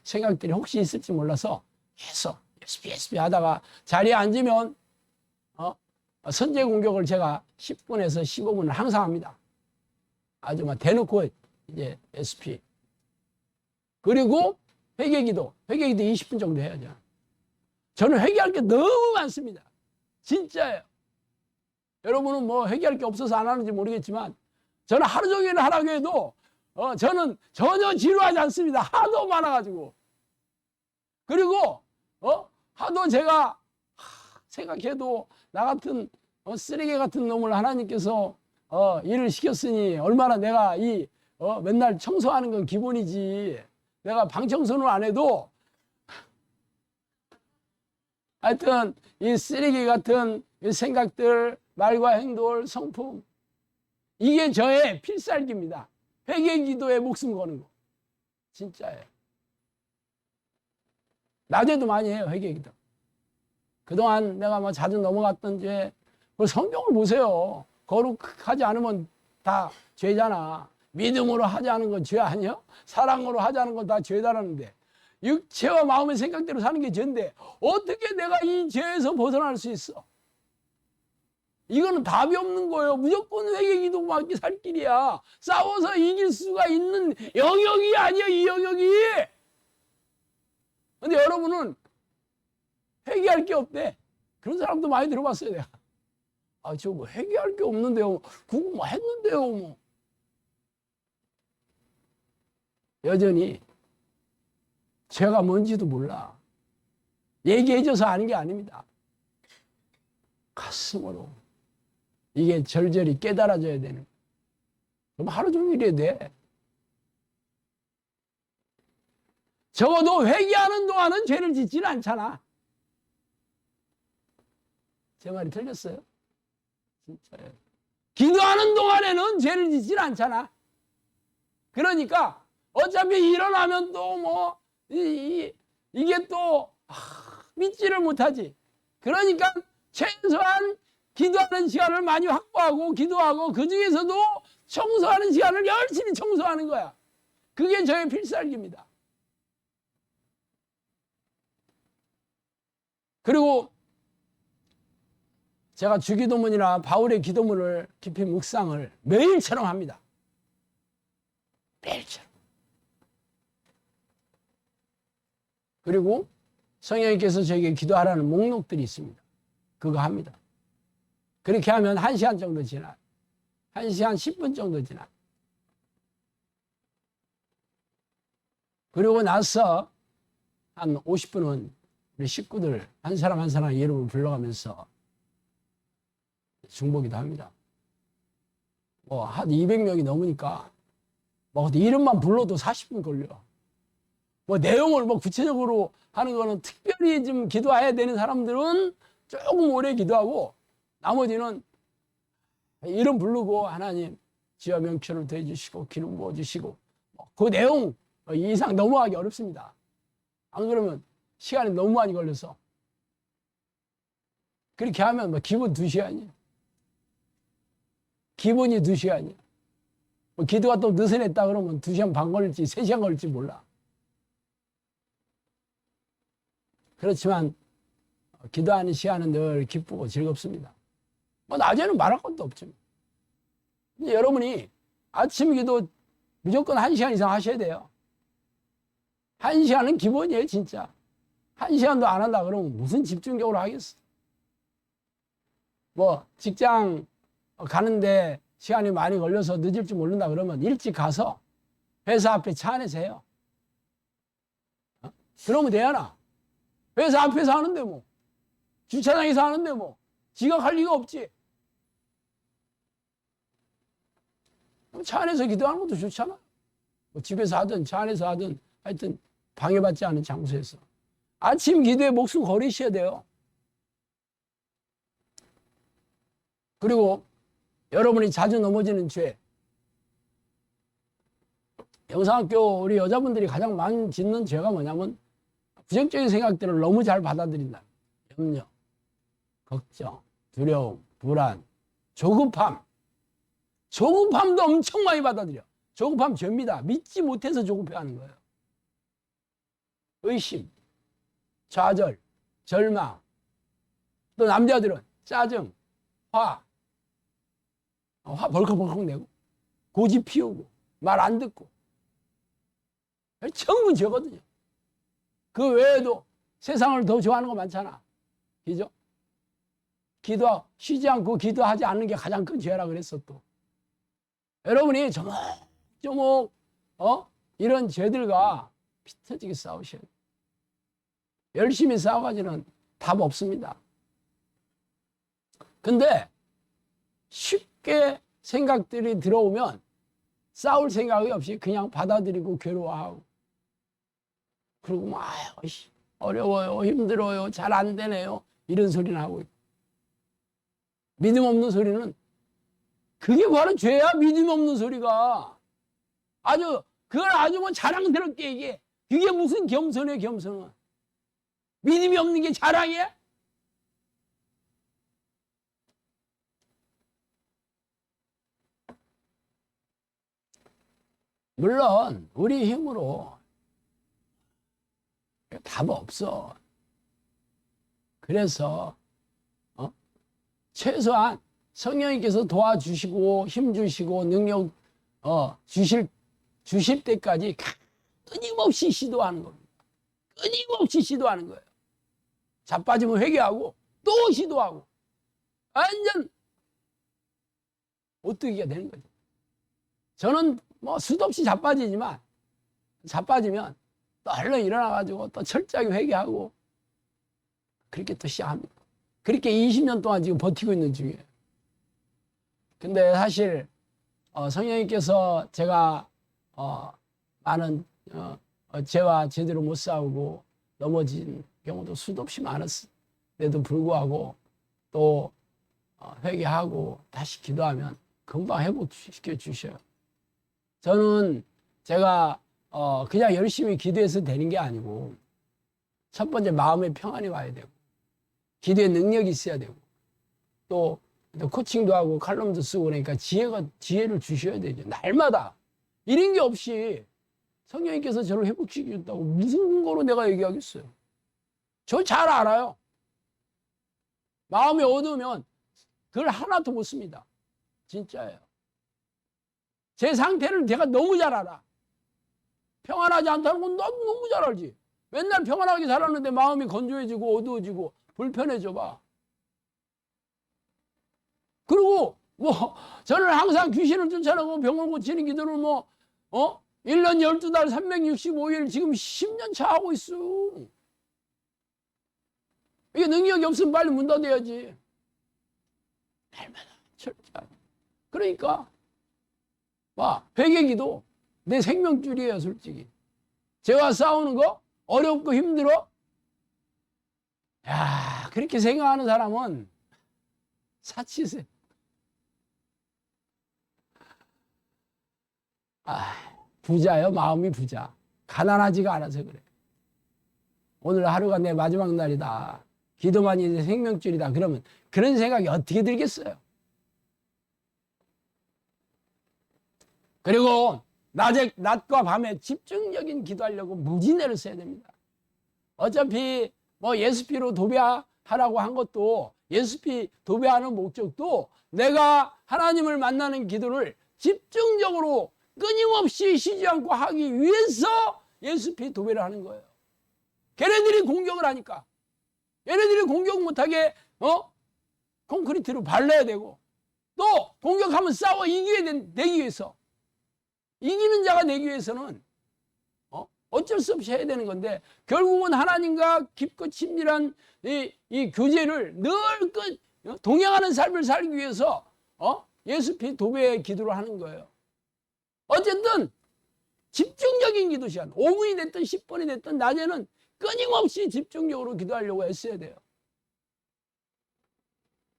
S1: 생각들이 혹시 있을지 몰라서 계속 예수피 하다가 자리에 앉으면 선제 공격을 제가 10분에서 15분을 항상 합니다. 아주 막 대놓고 이제 SP. 그리고 회개기도 20분 정도 해야죠. 저는 회개할 게 너무 많습니다. 진짜예요. 여러분은 뭐 회개할 게 없어서 안 하는지 모르겠지만 저는 하루 종일 하라고 해도 저는 전혀 지루하지 않습니다. 하도 많아가지고. 그리고 하도 제가 생각해도 나 같은 쓰레기 같은 놈을 하나님께서 일을 시켰으니 얼마나 내가 맨날 청소하는 건 기본이지. 내가 방 청소는 안 해도 하여튼 이 쓰레기 같은 이 생각들, 말과 행동, 성품 이게 저의 필살기입니다. 회개기도에 목숨 거는 거. 진짜예요. 낮에도 많이 해요, 회개기도. 그동안 내가 뭐 자주 넘어갔던 죄, 그 성경을 보세요. 거룩하지 않으면 다 죄잖아. 믿음으로 하지 않은 건 죄 아니야? 사랑으로 하지 않은 건 다 죄다라는데 육체와 마음의 생각대로 사는 게 죄인데 어떻게 내가 이 죄에서 벗어날 수 있어? 이거는 답이 없는 거예요. 무조건 회개기도밖에 살 길이야. 싸워서 이길 수가 있는 영역이 아니야, 이 영역이. 근데 여러분은 회개할 게 없대. 그런 사람도 많이 들어봤어요, 내가. 저 뭐 회개할 게 없는데요. 그거 뭐 했는데요, 뭐. 여전히 죄가 뭔지도 몰라. 얘기해줘서 아는 게 아닙니다. 가슴으로. 이게 절절히 깨달아져야 되는. 그럼 하루 종일 해야 돼. 적어도 회개하는 동안은 죄를 짓지는 않잖아. 제 말이 틀렸어요? 진짜예요. 기도하는 동안에는 죄를 짓지는 않잖아. 그러니까 어차피 일어나면 또 뭐 이게 또 믿지를 못하지. 그러니까 최소한 기도하는 시간을 많이 확보하고 기도하고 그중에서도 청소하는 시간을 열심히 청소하는 거야. 그게 저의 필살기입니다. 그리고 제가 주기도문이나 바울의 기도문을 깊이 묵상을 매일처럼 합니다. 매일처럼. 그리고 성령님께서 저에게 기도하라는 목록들이 있습니다. 그거 합니다. 그렇게 하면 1시간 정도 지나요. 1시간 10분 정도 지나요. 그리고 나서 한 50분은 우리 식구들 한 사람 한 사람 이름을 불러가면서 중보기도 합니다. 뭐 한 200명이 넘으니까 뭐 이름만 불러도 40분 걸려. 뭐 내용을 뭐 구체적으로 하는 거는 특별히 좀 기도해야 되는 사람들은 조금 오래 기도하고 나머지는 이름 부르고 하나님 지와 명철을 더해주시고 기름 부어주시고 그 내용 이상 넘어가기 어렵습니다. 안 그러면 시간이 너무 많이 걸려서 그렇게 하면 뭐 기본 2시간이에요. 기본이 2시간이에요. 뭐 기도가 또 느슨했다 그러면 2시간 반 걸릴지 3시간 걸릴지 몰라. 그렇지만 기도하는 시간은 늘 기쁘고 즐겁습니다. 뭐 낮에는 말할 것도 없죠. 여러분이 아침 기도 무조건 1시간 이상 하셔야 돼요. 1시간은 기본이에요, 진짜. 1시간도 안 한다 그러면 무슨 집중적으로 하겠어. 뭐 직장 가는데 시간이 많이 걸려서 늦을지 모른다 그러면 일찍 가서 회사 앞에 차 안에서 해요. 그러면 되잖아. 회사 앞에서 하는데 뭐. 주차장에서 하는데 뭐. 지각할 리가 없지. 차 안에서 기도하는 것도 좋잖아. 뭐 집에서 하든 차 안에서 하든 하여튼 방해받지 않은 장소에서. 아침 기도에 목숨 걸으셔야 돼요. 그리고 여러분이 자주 넘어지는 죄. 영상학교 우리 여자분들이 가장 많이 짓는 죄가 뭐냐면 부정적인 생각들을 너무 잘 받아들인다. 염려, 걱정, 두려움, 불안, 조급함. 조급함도 엄청 많이 받아들여. 조급함 죄입니다. 믿지 못해서 조급해하는 거예요. 의심, 좌절, 절망. 또 남자들은 짜증, 화 벌컥벌컥 내고 고집 피우고 말 안 듣고 전부 죄거든요. 그 외에도 세상을 더 좋아하는 거 많잖아. 그죠? 쉬지 않고 기도하지 않는 게 가장 큰 죄라 그랬어. 또 여러분이 조목조목 이런 죄들과 피터지게 싸우셔야 돼요. 열심히 싸워가지고는 답 없습니다. 근데 쉽게 생각들이 들어오면 싸울 생각이 없이 그냥 받아들이고 괴로워하고 그리고 막 어려워요, 힘들어요, 잘 안 되네요 이런 소리는 하고 있고. 믿음 없는 소리는 그게 바로 죄야. 믿음 없는 소리가 그걸 아주 뭐 자랑스럽게 얘기해. 그게 무슨 겸손해. 겸손은 믿음이 없는 게 자랑이야? 물론 우리 힘으로 답 없어. 그래서 최소한 성령님께서 도와주시고 힘주시고 능력 주실 때까지 끊임없이 시도하는 겁니다. 끊임없이 시도하는 거예요. 자빠지면 회개하고 또 시도하고 완전 오뚜기가 되는 거죠. 저는 뭐 수도 없이 자빠지지만 자빠지면 또 얼른 일어나가지고 또 철저하게 회개하고 그렇게 또 시작합니다. 그렇게 20년 동안 지금 버티고 있는 중이에요. 근데 사실 성령님께서 제가 많은 죄와 제대로 못 싸우고 넘어진 경우도 수도 없이 많았는데도 불구하고 또 회개하고 다시 기도하면 금방 회복시켜 주셔요. 저는 제가 그냥 열심히 기도해서 되는 게 아니고 첫 번째 마음의 평안이 와야 되고 기도의 능력이 있어야 되고 또 코칭도 하고 칼럼도 쓰고 그러니까 지혜를 주셔야 되죠. 날마다 이런 게 없이 성령님께서 저를 회복시켜줬다고 무슨 근거로 내가 얘기하겠어요. 저 잘 알아요. 마음이 어두우면 그걸 하나도 못 씁니다. 진짜예요. 제 상태를 제가 너무 잘 알아. 평안하지 않다는 건 너무 잘 알지. 맨날 평안하게 살았는데 마음이 건조해지고 어두워지고 불편해져 봐. 그리고 뭐 저는 항상 귀신을 쫓아내고 병을 고치는 기도를 1년 12달 365일 지금 10년 차 하고 있어. 이게 능력이 없으면 빨리 문 닫아야지. 날마다 철저하게. 그러니까 회개기도 내 생명줄이에요. 솔직히 죄와 싸우는 거 어렵고 힘들어? 야, 그렇게 생각하는 사람은 사치세. 부자요. 마음이 부자. 가난하지가 않아서 그래. 오늘 하루가 내 마지막 날이다. 기도만이 내 생명줄이다. 그러면 그런 생각이 어떻게 들겠어요? 그리고 낮과 밤에 집중적인 기도하려고 무진애를 써야 됩니다. 어차피 예수피로 하라고 한 것도, 예수피 도배하는 목적도 내가 하나님을 만나는 기도를 집중적으로 끊임없이 쉬지 않고 하기 위해서 예수피 도배를 하는 거예요. 걔네들이 공격을 하니까. 얘네들이 공격 못하게 콘크리트로 발라야 되고, 또 공격하면 싸워 되기 위해서, 이기는 자가 되기 위해서는 어쩔 수 없이 해야 되는 건데, 결국은 하나님과 깊고 친밀한 이 교제를 늘 동행하는 삶을 살기 위해서 예수피 도배의 기도를 하는 거예요. 어쨌든 집중적인 기도 시간, 5분이 됐든 10분이 됐든 낮에는 끊임없이 집중적으로 기도하려고 애써야 돼요.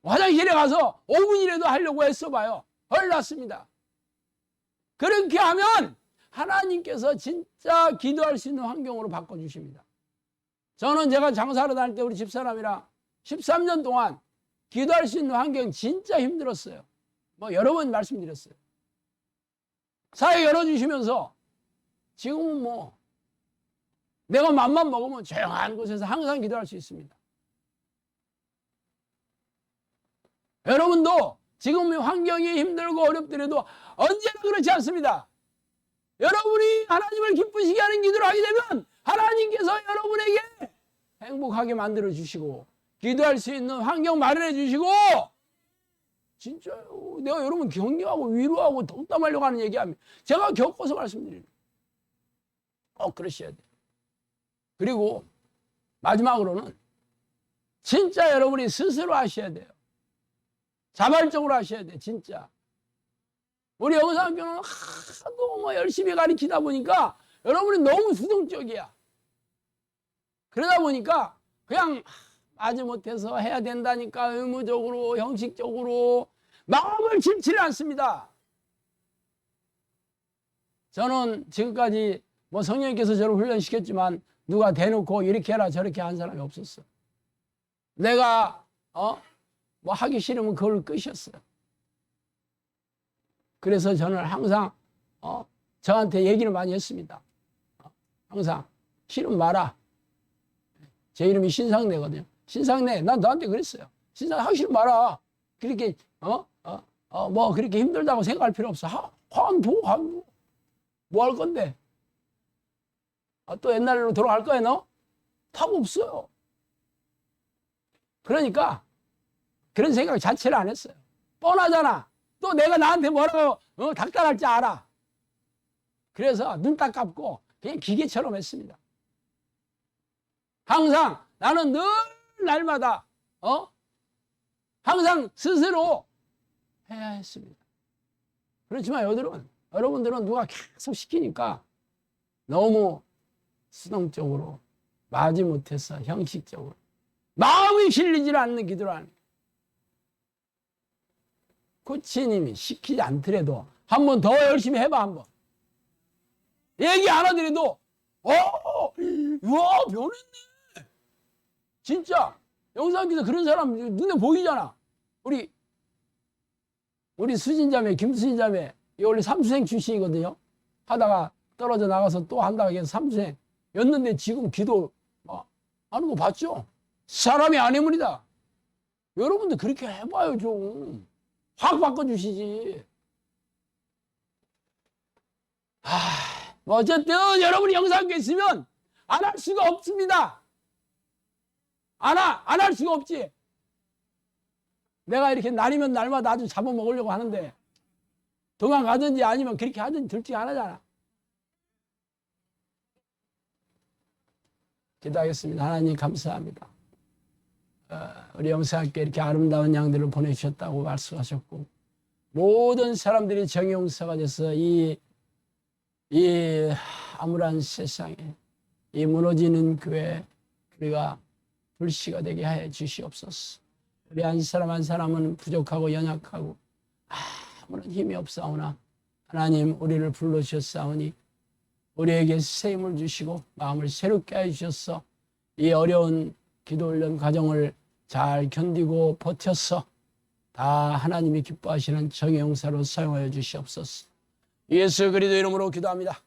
S1: 화장실에 가서 5분이라도 하려고 애써봐요. 헐났습니다. 그렇게 하면 하나님께서 진짜 기도할 수 있는 환경으로 바꿔주십니다. 저는 제가 장사하러 다닐 때 우리 집사람이랑 13년 동안 기도할 수 있는 환경 진짜 힘들었어요. 여러 번 말씀드렸어요. 사회 열어주시면서 지금은 내가 맘만 먹으면 조용한 곳에서 항상 기도할 수 있습니다. 여러분도 지금 환경이 힘들고 어렵더라도 언제나 그렇지 않습니다. 여러분이 하나님을 기쁘시게 하는 기도를 하게 되면 하나님께서 여러분에게 행복하게 만들어 주시고 기도할 수 있는 환경 마련해 주시고, 진짜요. 내가 여러분 격려하고 위로하고 덕담하려고 하는 얘기하면 제가 겪어서 말씀드립니다. 그러셔야 돼요. 그리고 마지막으로는 진짜 여러분이 스스로 하셔야 돼요. 자발적으로 하셔야 돼요. 진짜. 우리 영상학교는 하도 열심히 가르치다 보니까 여러분이 너무 수동적이야. 그러다 보니까 그냥 마지못해서 해야 된다니까 의무적으로 형식적으로 마음을 칠치를 않습니다. 저는 지금까지 성령님께서 저를 훈련시켰지만 누가 대놓고 이렇게 해라 저렇게 한 사람이 없었어. 내가 하기 싫으면 그걸 끄셨어요. 그래서 저는 항상 저한테 얘기를 많이 했습니다. 항상 싫으면 마라. 제 이름이 신상내거든요. 신상내, 난 너한테 그랬어요. 신상하기 싫으면 마라. 그렇게 그렇게 힘들다고 생각할 필요 없어. 관둬. 뭐 할 건데? 또 옛날로 돌아갈 거야 너? 답 없어요. 그러니까 그런 생각 자체를 안 했어요. 뻔하잖아. 또 내가 나한테 뭐라고 닥달할지 알아. 그래서 눈 딱 감고 그냥 기계처럼 했습니다. 항상 나는 늘 날마다 항상 스스로 해야 했습니다. 그렇지만 여러분들은 누가 계속 시키니까 너무 수동적으로 마지못해서 형식적으로 마음이 실리지 않는 기도를 하는 거예요. 코치님이 시키지 않더라도 한 번 더 열심히 해봐. 한번 얘기 안 하더라도 와 변했네. 진짜 영상에서 그런 사람 눈에 보이잖아. 우리 수진자매 김수진자매 원래 삼수생 출신이거든요. 하다가 떨어져 나가서 또 한다고 해서 삼수생였는데 지금 기도 하는 거 봤죠? 사람이 아니물이다. 여러분들 그렇게 해봐요. 좀 확 바꿔주시지. 어쨌든 여러분이 영상에 있으면 안 할 수가 없습니다. 안 할 수가 없지. 내가 이렇게 날이면 날마다 아주 잡아먹으려고 하는데 도망가든지 아니면 그렇게 하든지 둘 중에 하나잖아. 기도하겠습니다. 하나님 감사합니다. 우리 영상학교에 이렇게 아름다운 양들을 보내주셨다고 말씀하셨고, 모든 사람들이 정의용사가 돼서 이 암울한 세상에 이 무너지는 교회 우리가 불씨가 되게 해 주시옵소서. 우리 한 사람 한 사람은 부족하고 연약하고 아무런 힘이 없사오나 하나님 우리를 불러주셨사오니 우리에게 새 힘을 주시고 마음을 새롭게 해주셔서 이 어려운 기도훈련 과정을 잘 견디고 버텨서 다 하나님이 기뻐하시는 정의용사로 사용하여 주시옵소서. 예수 그리스도 이름으로 기도합니다.